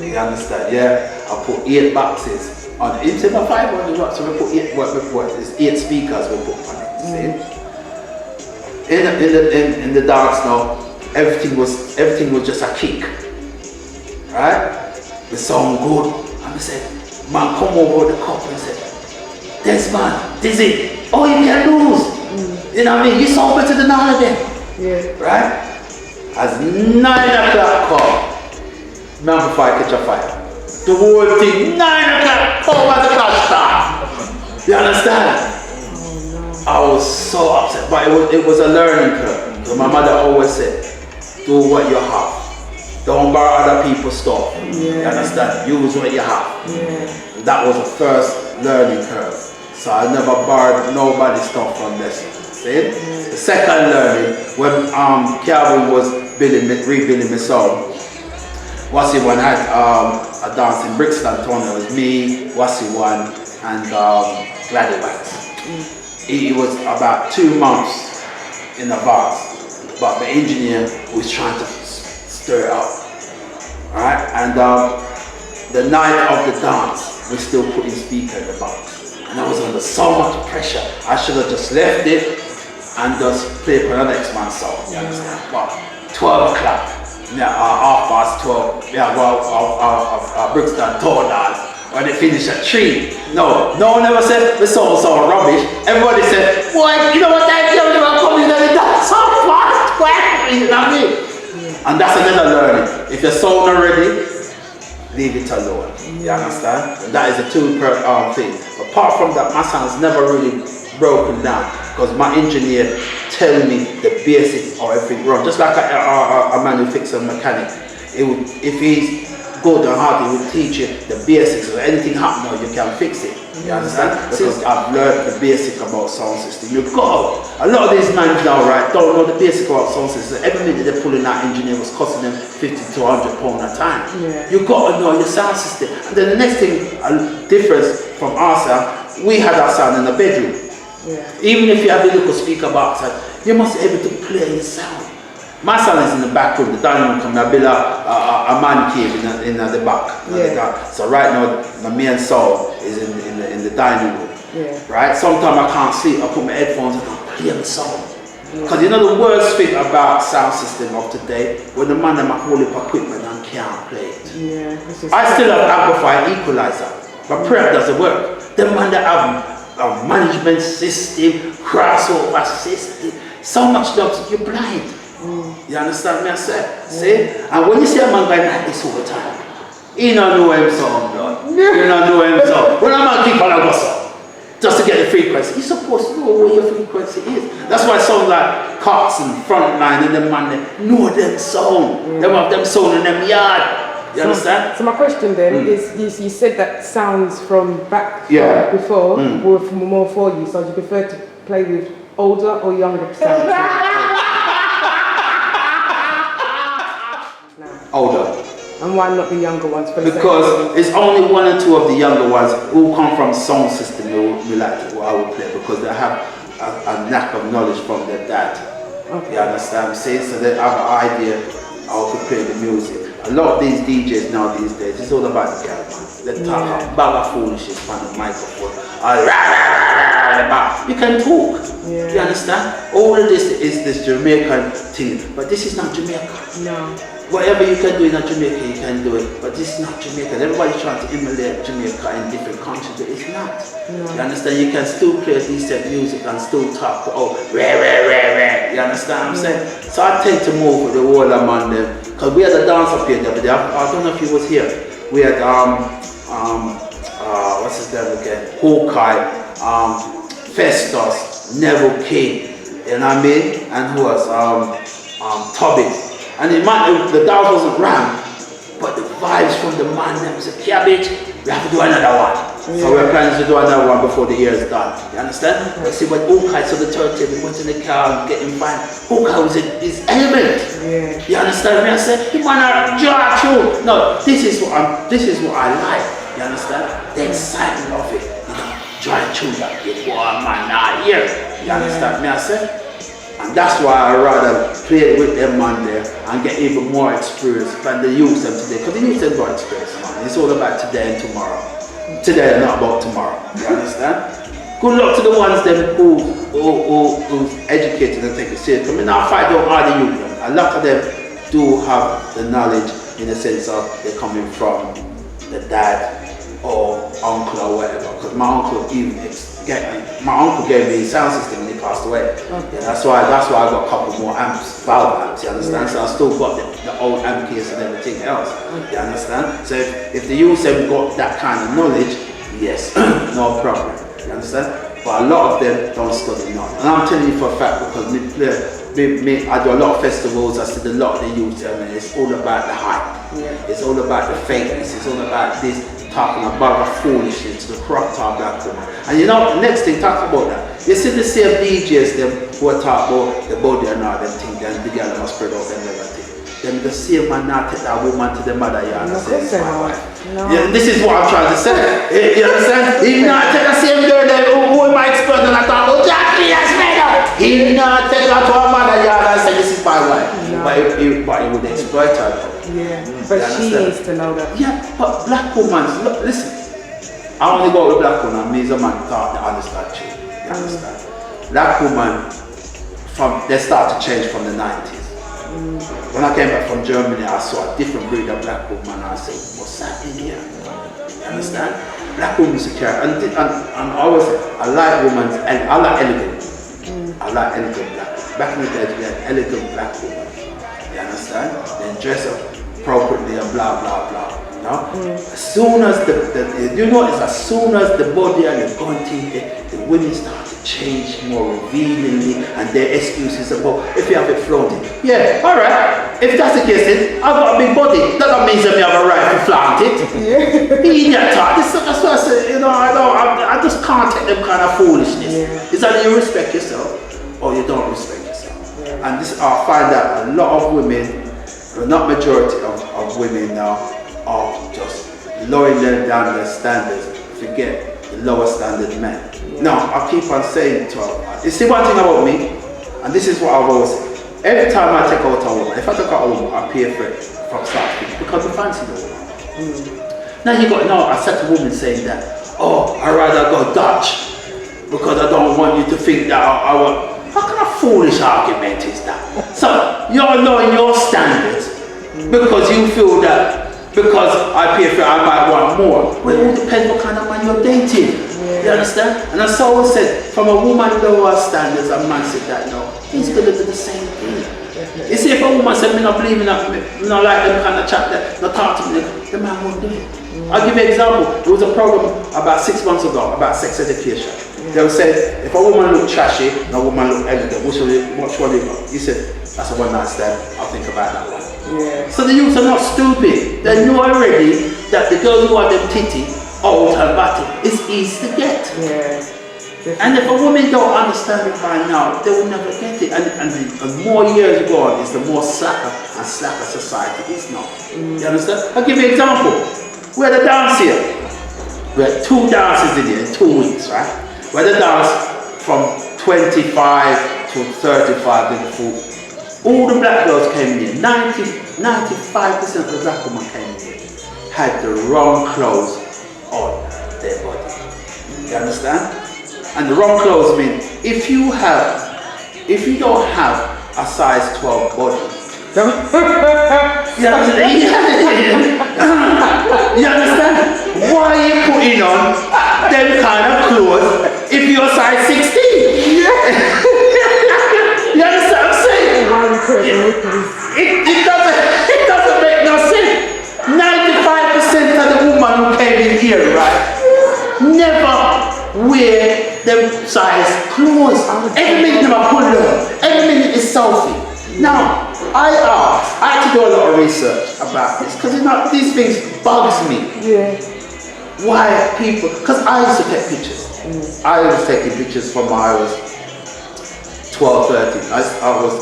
You understand? Yeah, I put 8 boxes on it. Instead of 500 watts, so we put 8 speakers we put on it. See? In the dance now, everything was just a kick, right? The song good, and I said, man, come over the cup and said, this man, this it. Oh, you can lose. You know what I mean? You sound better than all of them, right? As 9 o'clock come, my amplifier catch a fire. The whole thing, 9 o'clock, oh, what the clash start. You understand? I was so upset, but it was a learning curve. So my mother always said, do what you have. Don't borrow other people's stuff. You understand? Use what you have. That was the first learning curve. So I never borrowed nobody's stuff from this. See? The second learning, when Calvin was rebuilding my soul, Wassy One had a dance in Brixton town. It was me, Wassy One, and Gladys Wax. It was about 2 months in advance, but the engineer was trying to stir it up. Alright, and the night of the dance, we still putting speaker in the box. And I was under so much pressure, I should have just left it and just played for the next man's song. You understand? But 12 o'clock, yeah, 12:30, yeah, Brixton tore down. When they finished at 3. No one ever said the song was so rubbish. Everybody said, "Boy, you know what that girl never come in and dance so fast, you know what I mean?" And that's another learning. If your song not ready, leave it alone. You understand? And that is a two thing. Apart from that, my sound's never really broken down because my engineer tell me the basics of everything wrong. Just like a man who fixes a mechanic. If he's good and hard, he will teach you the basics. If anything happens, you can fix it. You understand? Because I've learned the basic about sound system. You've got a lot of these men now, right, don't know the basic about sound system. Every minute they're pulling that engineer was costing them 50 to 100 pounds a time. Yeah. You've got to know your sound system. And then the next thing, a difference from our sound, we had our sound in the bedroom. Yeah. Even if you have a little speaker box, you must be able to play your sound. My sound is in the back room, the dining room coming. I built a man cave in the back. Yeah. So right now, my main sound is in the dining room. Yeah. Right? Sometimes I can't sleep. I put my headphones on and play the song. Because you know the worst thing about sound system of today, when the man them hold up equipment and can't play it. Yeah, I still have amplifier equalizer, but prayer doesn't work. The man that have a management system, crossover system, so much jobs, you're blind. You understand me I say? See? And when you see a man going like this all the time, he don't know him song, blood. You don't know him song. When a man keep on a gossip, just to get the frequency, you're supposed to know where your frequency is. That's why songs like Cox and Frontline and them man, they know them sound. They have them sound in them yard. You understand? So my question then is, you said that sounds from back before were more for you, so you prefer to play with older or younger sounds? Older. And why not the younger ones? Because it's only 1 or 2 of the younger ones who come from sound system who like what I would play, because they have a knack of knowledge from their dad. Okay. You understand? See? So they have an idea how to play the music. A lot of these DJs now these days, it's all about the girl, man. They talk about foolishness on the microphone. You can talk. Yeah. You understand? All of this is this Jamaican thing, but this is not Jamaica. No. Whatever you can do in Jamaica, you can do it, but this is not Jamaica. Everybody's trying to emulate Jamaica in different countries, but it's not. No. You understand? You can still play decent music and still talk, rare. You understand what I'm saying? So I tend to move with the whole man them, because we had a dance up here the other day. I don't know if he was here. We had what's his name again? Hawkeye, Festus, Neville King, you know what I mean? And who else? Tobin. And the dance wasn't rammed, but the vibes from the man them was a Cabbage. We have to do another one. Yeah. So we're planning to do another one before the year is done. You understand? Okay. But see, when Hawkeye saw the turntable, we went in the car and getting fine. Hawkeye was in his element. Yeah. You understand me? I said, you man are jar tune. No, this is what I like. You understand? The excitement of it. You know, dry tune that get one man not here. You understand me? I said. And that's why I rather play with them man there and get even more experience than the youth them today. Because the youth them got experience, man. It's all about today and tomorrow. Today and not about tomorrow. You understand? Good luck to the ones them who's educated and take it serious. I mean, I fight out all the youth them. A lot of them do have the knowledge in the sense of they're coming from the dad or uncle or whatever. Because my uncle gave me a sound system when he passed away. Okay. That's why I got a couple more amps, valve amps, you understand? So I still got the old amp case and everything else, you understand? So if the youth have got that kind of knowledge, yes, no problem, you understand? But a lot of them don't study none. And I'm telling you for a fact, because I do a lot of festivals, I see a lot of the youth, and it's all about the hype. Yeah. It's all about the fakeness, it's all about this talking about the foolishness, the corrupt black woman. And you know, next thing, talk about that. You see the same DJs, them who are talk about the body and all them things, then the girl must spread out them everything. Them the same man not take that woman to the mother yard and say, it's my wife. No. Yeah, this is what I'm trying to say. You understand? He not take the same girl that who am I expert and I talk about Jackie has made up. He not take her to her mother yard and say, this is my wife. No. But he would exploit her. Yeah, but she needs to know that. Yeah, but black women, look, listen. I only go with black woman, me as a man thought they understand you. You understand? Black women, they start to change from the 90s. When I came back from Germany, I saw a different breed of black woman and I said, what's happening here? You understand? Black women secure. And I always say, I like women, and I like elegant. I like elegant black women. Back in the day, we had elegant black women. You understand? Then dress up appropriately and blah, blah, blah. You know? As soon as as soon as the body and the gunting, the women start to change more revealingly and their excuses about if you have it flaunted. Yeah, alright. If that's the case then I've got a big body. That means that we have a right to flaunt it. Yeah. That's what I said, you know, I just can't take them kind of foolishness. Yeah. It's either you respect yourself or you don't respect yourself. Yeah. And this I find that a lot of women, not majority of women now, are just lowering them down their standards, forget the lower standard men. Now, I keep on saying to her, you see one thing about me, and this is what I've always said, every time I take out a woman, if I take out a woman, I pay for it from start to finish, because I fancy the woman. Now I said to women saying that, oh, I'd rather go Dutch, because I don't want you to think that I want, what kind of foolish argument is that? So, you're lowering your standards, because you feel that because I pay for it, I might want more. Well, it all depends what kind of man you're dating. Yeah. You understand? And as I always said, from a woman lower standards, a man said that no, he's gonna do the same thing. Definitely. You see, if a woman said, me not believe in that, me not like them kind of chat that, not talk to me, the man won't do it. I'll give you an example. There was a program about 6 months ago about sex education. They would say, if a woman look trashy and a woman look elegant, which one you got? He said, that's a one night stand, I'll think about that one. Yeah. So the youths are not stupid. They know already that the girls who are them titty, old and batty, it's easy to get. Yeah. And if a woman don't understand it by now, they will never get it. And the more years you go on, it's the more slacker and slacker society is now. You understand? I'll give you an example. We had a dance here. We had 2 dances in here in 2 weeks, right? We had a dance from 25 to 35 in the full. All the black girls came in here. 95% of the black women came in here had the wrong clothes on their body. You understand? And the wrong clothes mean if you don't have a size 12 body, you understand? Why are you putting on them kind of clothes if you're size 16? You understand what I'm saying? It doesn't make no sense. 95% of the women who came in here, right, never wear them size clothes. Every minute them are pulling on. Every minute is selfie. Now, I had to do a lot of research about this because these things bugs me. Yeah. Why people? Because I used to take pictures. I was taking pictures from when I was 12, 13.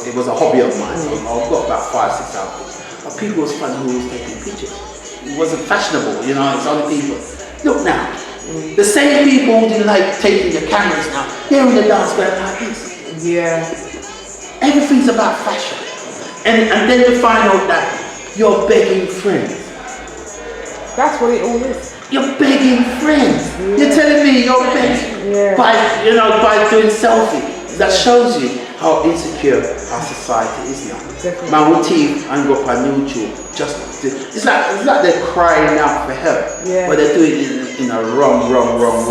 It was a hobby of mine. So I've got about 5, 6 outfits. But people was funny who was taking pictures. It wasn't fashionable, you know, it's only people. Look now, the same people who didn't like taking their cameras now, they're in the dance going like this. Yeah. Everything's about fashion. And then you find out that you're begging friends. That's what it all is. You're begging friends. Yeah. You're telling me you're begging by doing selfie. That shows you how insecure our society is now. Definitely. Man will teeth and go up on YouTube. It's like they're crying out for help, but they're doing it in a wrong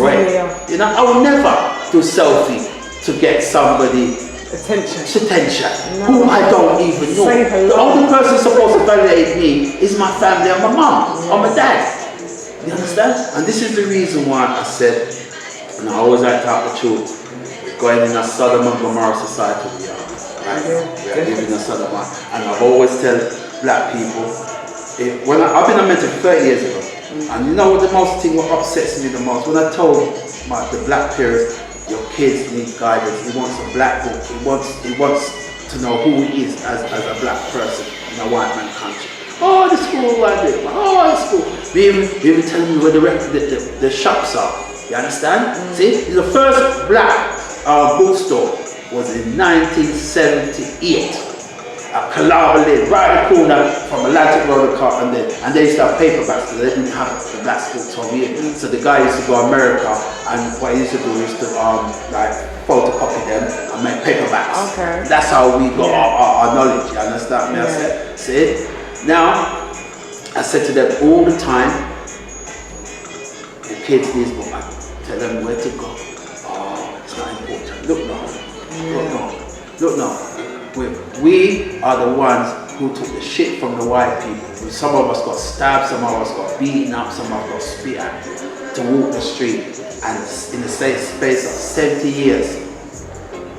way. Yeah. You know, I would never do selfie to get somebody attention who I don't even know. The only person supposed to validate me is my family and my mom or my dad. You understand? And this is the reason why I said, and I always like to talk the truth. Going in a Sodom and Gomorrah society we are, right? We are living in a Sodom, and I've always tell black people, I've been a mentor 30 years ago, And you know what the most thing what upsets me the most? When I told the black parents, your kids need guidance. He wants a black book. He wants to know who he is as a black person in a white man country. Oh, the school I did. Oh, the school. We even telling me where the shops are. You understand? See, the first black bookstore was in 1978. At Calaba Lane, right at the corner from Atlantic Road and they used to have paperbacks, so they didn't have the black books over here. So the guy used to go to America, and what he used to do is to like photocopy them and make paperbacks. Okay. That's how we got our knowledge. You understand me? I said, see? Now, I said to them all the time, the kids need book, man. Tell them where to go. Oh, it's not important. Look now. Look now. We are the ones who took the shit from the white people. Some of us got stabbed, some of us got beaten up, some of us got spit at to walk the street. And in the same space of 70 years,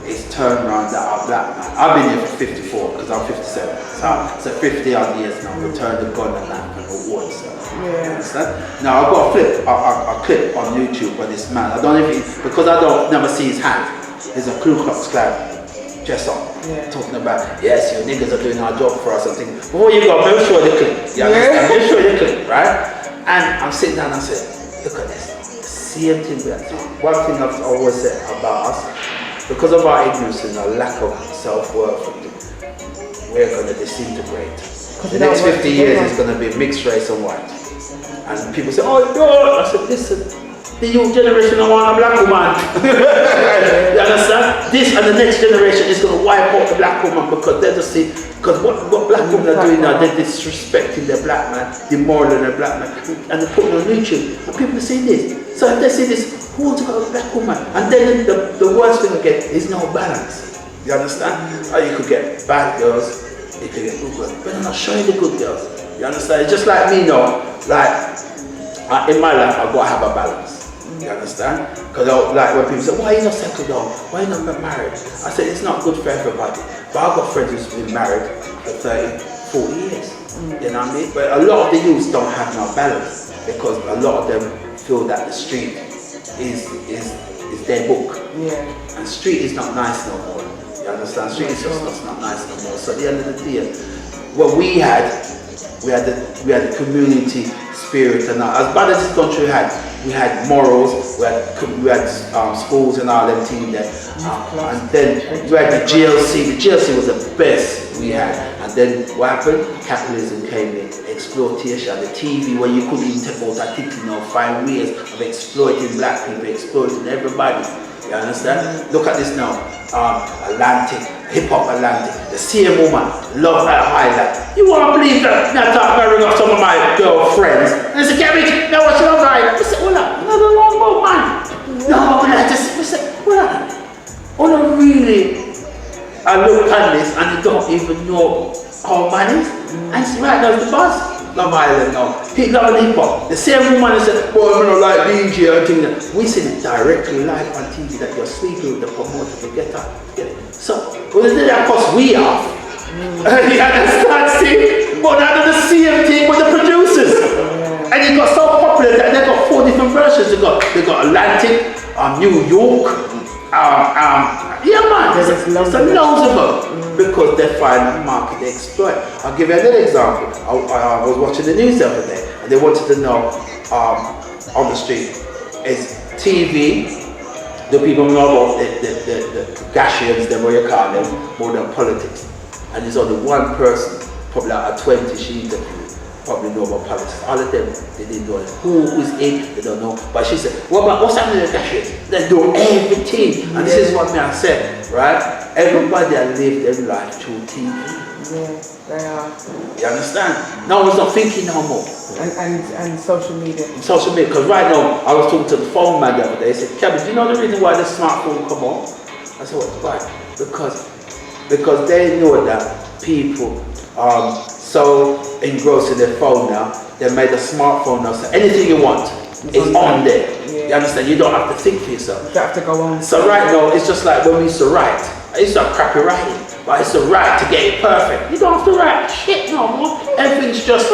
it's turned around that our black man. I've been here for 54 because I'm 57. So 50 odd years now, we turned the gun and that and the war. Understand? Now I've got a clip on YouTube by this man. I don't know if because I don't never see his hand. There's a Ku Klux Klan dress up, talking about, yes, you niggas are doing our job for us. I'm thinking, before you go, make sure you clip. You understand? Make sure you clip, right? And I'm sitting down and I said, look at this. Same thing we are doing. One thing I've always said about us, because of our ignorance and our lack of self-worth, we're going to disintegrate. The next 50 years is going to be mixed race and white. And people say, oh no! I said, listen. The young generation don't want a black woman. You understand? This and the next generation is going to wipe out the black woman because they just see, because what black women are doing now, they're disrespecting their black man, demoralizing their black man, and they're putting on YouTube. And people see this. So if they see this, who wants to go to a black woman? And then the worst thing again is no balance. You understand? Or you could get bad girls, you could get good girls, but they're not showing the good girls. You understand? It's just like me now, like in my life, I've got to have a balance. You understand? Because like when people say, why are you not settled down? Why are you not married? I said, it's not good for everybody. But I've got friends who's been married for 30, 40 years. You know what I mean? But a lot of the youths don't have no balance because a lot of them feel that the street is their book. And street is not nice no more. You understand? Street is just not nice no more. So at the end of the day, what we had the community spirit, and as bad as this country had, we had morals, we had schools and all them things there, and then we had the GLC. The GLC was the best we had, and then what happened? Capitalism came in, exploitation, the TV where you couldn't even take out that thing, find ways of exploiting black people, exploiting everybody. You understand? Look at this now. Atlantic, hip hop Atlantic, the same woman, love at highlight. You won't believe that? Now I ring up some of my girlfriends and they say, Cabbage, now what's love highlight? I said, hold up, another long boat, man. No, but I just, I said, hold up. Hold really, I look at this and you don't even know how man is. And it's right now, the boss. Love Island now. Love and hip hop. The same woman that said, well, I'm not like DJ and things that. We see it directly live on TV that you're sleeping with the promoter to get up. Get it. So, well, that cost we off. You understand, see? But now they're the same thing with the producers. And it got so popular that they got 4 different versions. They got Atlantic, New York, yeah man, there's loads of them. Because they find a market they exploit. I'll give you another example. I was watching the news the other day and they wanted to know on the street, is TV, the people know about the Gashians, them what you call them, more than politics. And there's only one person, probably out of 20 she interviewed, probably know about politics. All of them, they didn't know who is in, they don't know. But she said, what's happening to the Gashians? They do everything. And this is what I said, right? Everybody that live their life through TV. Yeah, they are. You understand? No one's not thinking no more. And social media. Social media, because right now, I was talking to the phone man the other day, he said, Cabbage, you know the reason why the smartphone come on? I said, why? Because they know that people are so engrossed in their phone now, they made a smartphone now, so anything you want is on there. Yeah. You understand? You don't have to think for yourself. You have to go on. So right now, it's just like when we used to write. I used to have crappy writing, but I used to write to get it perfect. You don't have to write shit no more. Everything's just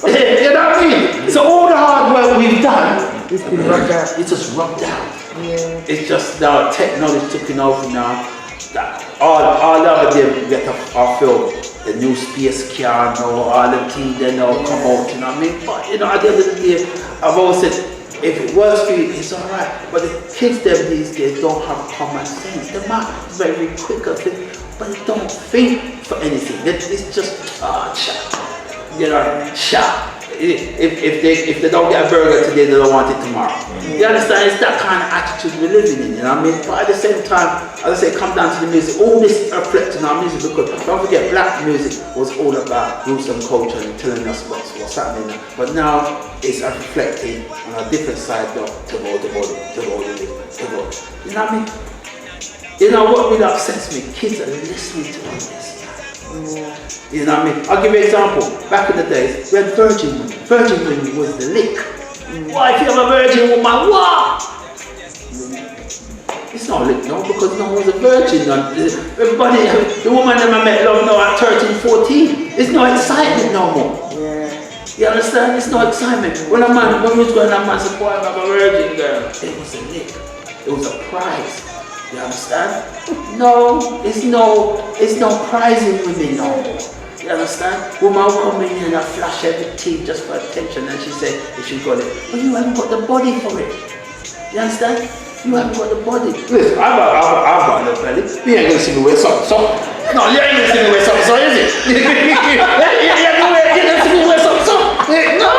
You know what I mean? So all the hard work we've done, It's been rubbed out. it's just rubbed out. Yeah. It's just now technology taking over now. That all the other day we get I feel the new space car now, all the things they now come out, you know what I mean? But you know, at the end of the day, I've always said, if it works for you, it's alright. But the kids them these days don't have common sense. They might be very quick at it, but they don't think for anything. It's just chat. You know, chat. If they don't get a burger today, they don't want it tomorrow. You understand? It's that kind of attitude we're living in, you know what I mean? But at the same time, as I say, come down to the music. All this reflecting our music, because don't forget, black music was all about roots and culture and telling us what's happening. But now it's reflecting on a different side of the world. You know what I mean? You know what really upsets me? Kids are listening to all this. You know what I mean? I'll give you an example. Back in the days, we had virgin women. Virgin women was the lick. Why, if you have a virgin woman, what? It's not lick, no, because no one's a virgin. Everybody, the woman that I met love now at 13, 14. It's no excitement no more. You understand? It's no excitement. When we was going, a man said, boy, I'm a virgin girl. It was a lick. It was a prize. You understand? No, it's no prizing women no more. You understand? Woman will come in and I flash everything just for attention, and she said if she got it. But you haven't got the body for it. You understand? You haven't got the body. Listen, I've got no belly. You ain't gonna see me wear something, so. No, you ain't gonna see me wear something, so is it? You ain't gonna see me wear something, so. No!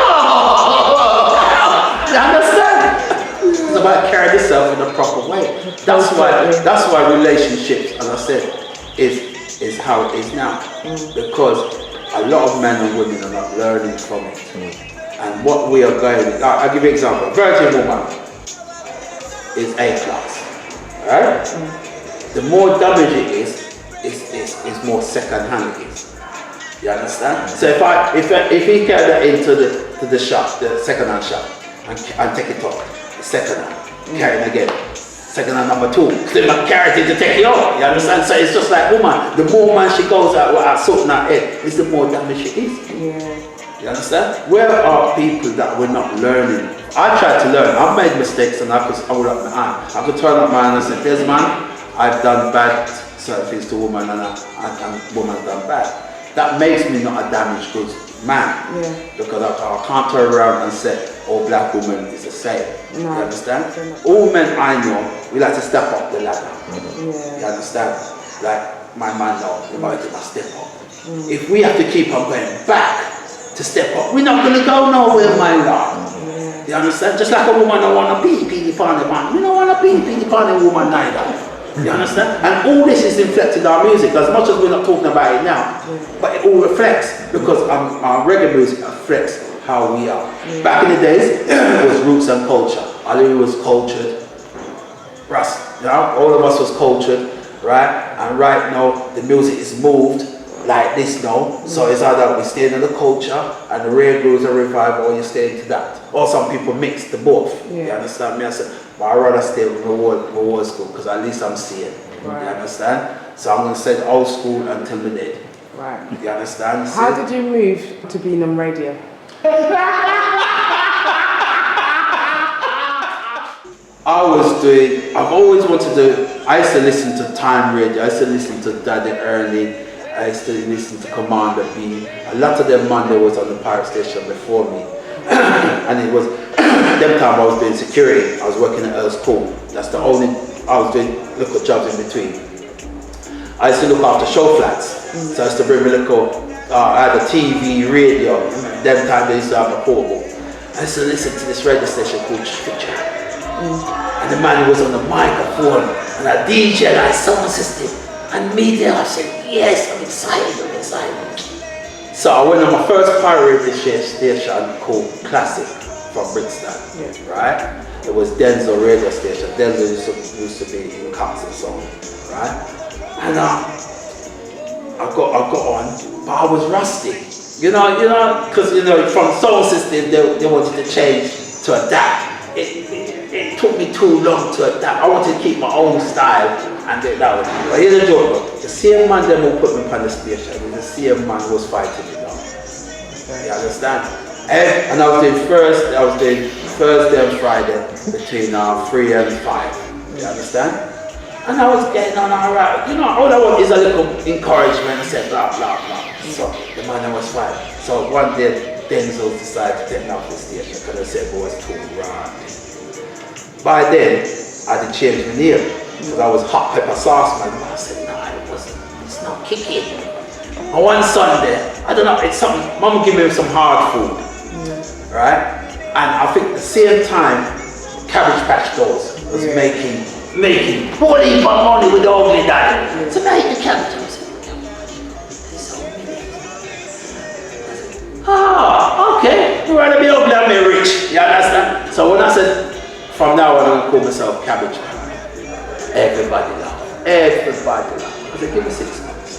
You understand? It's about carrying yourself in a proper way. That's why relationships, as I said, is how it is now. Because a lot of men and women are not learning from it. And what we are going with, I'll give you an example. A virgin woman is A class. Right? The more damage it is more second hand it is. You understand? So if he carry that into the shop, the second hand shop, and take it off. Second hand, carrying again. Second hand number 2, still not carrying to take it off. You understand? So it's just like woman, the more man she goes out with her sorting her head, is the more damage she is. You understand? Where are people that we're not learning? I tried to learn. I've made mistakes and I could hold up my hand. I could turn up my hand and say, there's man, I've done bad certain things to woman and woman's done bad. That makes me not a damaged goods man. Because I can't turn around and say, all black women is the same. You understand? All men I know, we like to step up the ladder. You understand? Like my man now, we might take a step up. If we have to keep on going back to step up, we're not going to go nowhere, my lord. You understand? Just like a woman don't want to be Peter Pan man. We don't want to be Peter Pan woman neither. You understand? And all this is reflected in our music, as much as we're not talking about it now. But it all reflects, because our reggae music reflects how we are. Back in the days, it was roots and culture. Ali was cultured. Russ, you know, all of us was cultured, right? And right now, the music is moved like this now. So it's either we stay in the culture and the reggae grooves are revived, or you stay into that. Or some people mix the both. You understand me? I said, but I'd rather stay with my old school, because at least I'm seeing. You understand? So I'm going to stay the old school until the dead. You understand? How did you move to being on radio? I've always wanted to, I used to listen to Time Radio, I used to listen to Daddy Ernie, I used to listen to Commander B. A lot of them man, they was on the pirate station before me. And it was, them time I was doing security, I was working at Earl's Court. That's the only, I was doing little jobs in between. I used to look after show flats. So I used to bring me little, I had a TV, radio, them time they used to have a portable. I used to listen to this radio station called Stitcher. And the man was on the microphone, and a DJ and a sound system. And me there, I said, yes, I'm excited. So I went on my first pirate radio station called Classic from Brixton, right? It was Denzel radio station. Denzel used to be in Cox and so on, right? And I got on, but I was rusty. You know, because from sound system they wanted to change to adapt. It took me too long to adapt. I wanted to keep my own style, and that was it. But here's the joke, the same man that will put me on the station, the same man was fighting me now. You understand? And I was doing Thursday and Friday between 3 and 5. You understand? And I was getting on alright. You know, all I want is a little encouragement and say blah blah blah. So the man was fine. So one day Denzel decided to take me off the station because I said boy, it's too right. By then I had to change my name because I was hot pepper sauce man. I said no, it's not kicking. On one Sunday, I don't know, it's something, Mum gave me some hard food. Right? And I think at the same time Cabbage Patch Dolls was making fully for money with the ugly daddy. So now I eat the cabbage. I said, okay, you rather be ugly than me rich. You understand? So when I said, from now on I'm going to call myself Cabbage Patch, everybody laughed. Everybody laughed. I said, give me 6 months.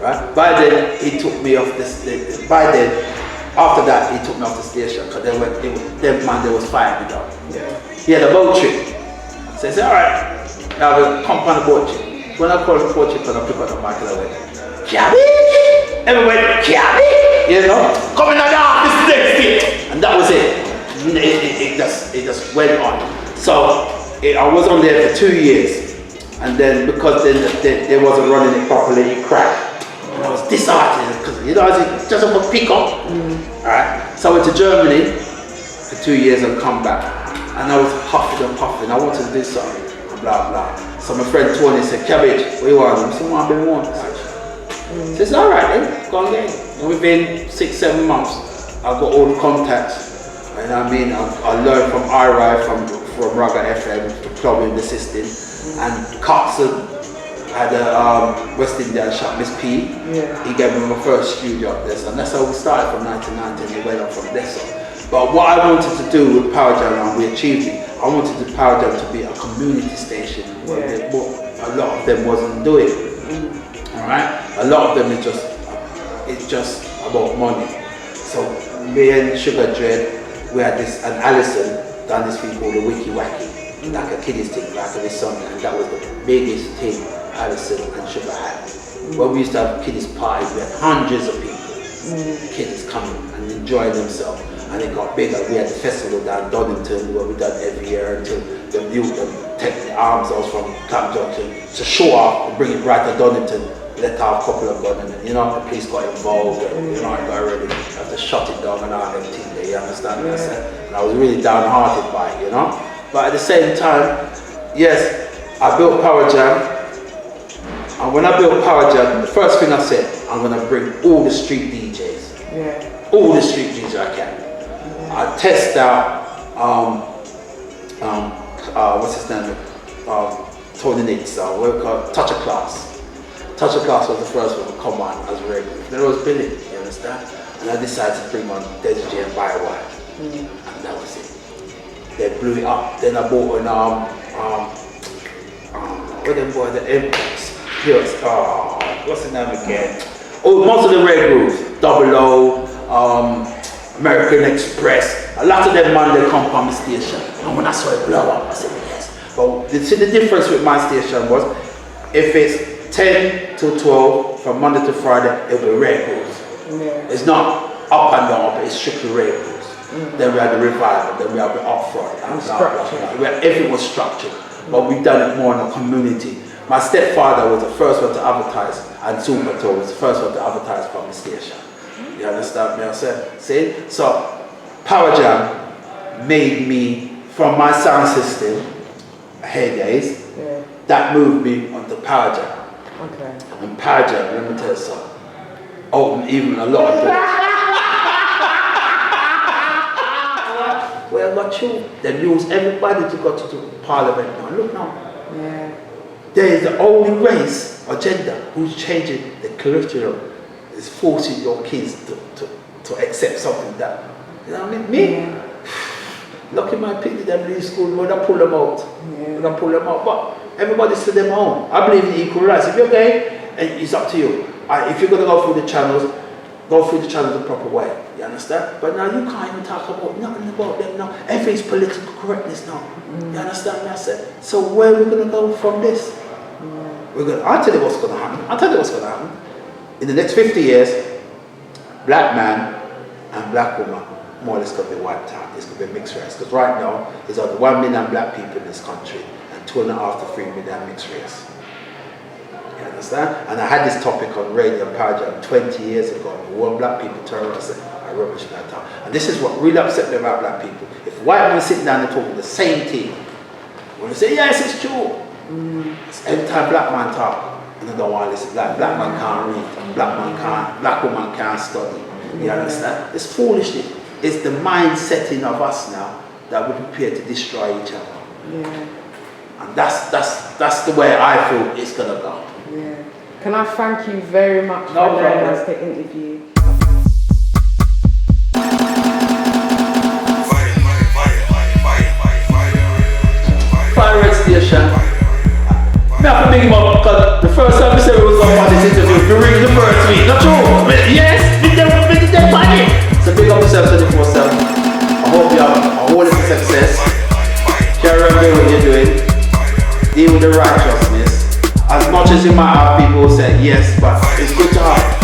Right? By then, he took me off this. After that, he took me off the station because them man, they was firing me down. He had a boat trip. So I said, alright, now we'll come on the boat trip. When I call the boat trip, I pick up the mic and I went, Cabbage! Everybody, Cabbage! You know, coming out the office next day. And that was it. It just went on. So I was on there for 2 years. And then because they wasn't running it properly, it crashed. And I was disheartened because, you know, it's just a pick up. Alright, so I went to Germany for 2 years and come back. And I was huffing and puffing. I wanted to do something. Blah blah. So my friend Tony said, Cabbage, what you want? I said, I've been wanting. He says, alright then, go and get it. And within 6-7 months, I got all the contacts. And I mean, I learned from IRI, from Rugger FM, the clubbing, the system. And Carson had a West Indian shop, Miss P. He gave me my first studio up there. And that's how we started from 1990 and we went on from there. But what I wanted to do with Power Jam, and we achieved it, I wanted the Power Jam to be a community station where a lot of them wasn't doing. Alright? A lot of them it's just about money. So me and Sugar Dread, we had this, and Alison done this thing called the Wiki Wacky, like a kiddies thing, like this song, and that was the biggest thing Alison and Sugar had. When we used to have kiddies parties, we had hundreds of people, kids coming and enjoying themselves. And it got bigger. We had the festival down Donington where we done every year until the youth take the arms out from Clap Junction to show off and bring it right to Donington. Let out a couple of guns and you know the police got involved and you know I got ready. Have to shut it down and all them things there, you understand what I said? And I was really downhearted by it, you know. But at the same time, yes, I built Power Jam. And when I built Power Jam, the first thing I said, I'm gonna bring all the street DJs. All the street DJs I can. I test out, what's his name, Tony Nitz, what we call Touch a Class. Touch a Class was the first one to come on as regular. Then it was Billy, you understand? And I decided to bring on Desi J and Firewire. And that was it. They blew it up. Then I bought an, what them boys, the Empress, what's the name again? Oh, most of the Red Grooves, Double O, American Express, a lot of them man they come from the station. And when I saw it blow up, I said yes. But see the difference with my station was if it's 10 to 12 from Monday to Friday, it'll be Red Grooves. It's not up and down, but it's strictly Red Grooves. Then we had the revival, then we had the upfront. Everything was structured. But we've done it more in the community. My stepfather was the first one to advertise, and Super Tour was the first one to advertise from the station. You understand me? I said, see? So, Power Jam made me, from my sound system, heydays, that moved me onto Power Jam. Okay. And Power Jam, let me tell you something, opened even a lot of doors. Well, got you. They use everybody to go to Parliament now. Look now. There is the only race or gender who's changing the curriculum. Is forcing your kids to accept something that, you know what I mean? Me, lucky my pick them in school, when I pull them out. When I pull them out, but everybody's to their own. I believe in equal rights. If you're gay, and it's up to you. If you're going to go through the channels the proper way. You understand? But now you can't even talk about nothing about them now. Everything's political correctness now. You understand what I said? So where are we going to go from this? I'll tell you what's going to happen. In the next 50 years, black man and black woman more or less going to be wiped out. It's going to be a mixed race. Because right now, there's over 1 million black people in this country and 2.5 to 3 million mixed race. You understand? And I had this topic on radio and Power Jam 20 years ago. When black people turn around and say, I rubbish that time. And this is what really upset me about black people. If white men sit down and talk the same thing, when they say, yes, it's true. Every time black man talk, and they don't want to listen. Black man can't read, black woman can't study. You understand? It's foolishness. It's the mind setting of us now that we're prepared to destroy each other. Yeah. And that's the way I feel it's gonna go. Yeah. Can I thank you very much for allowing us to interview? FIRERED Station. I have to big him up because the first time we said we was going on this interview, we ring the first week. Not true? Yes, we did that funny. So big up yourself 24/7. I hope you have a whole lot of success. Carry on doing what you're doing. Deal with the righteousness. As much as you might have people who say yes, but it's good to have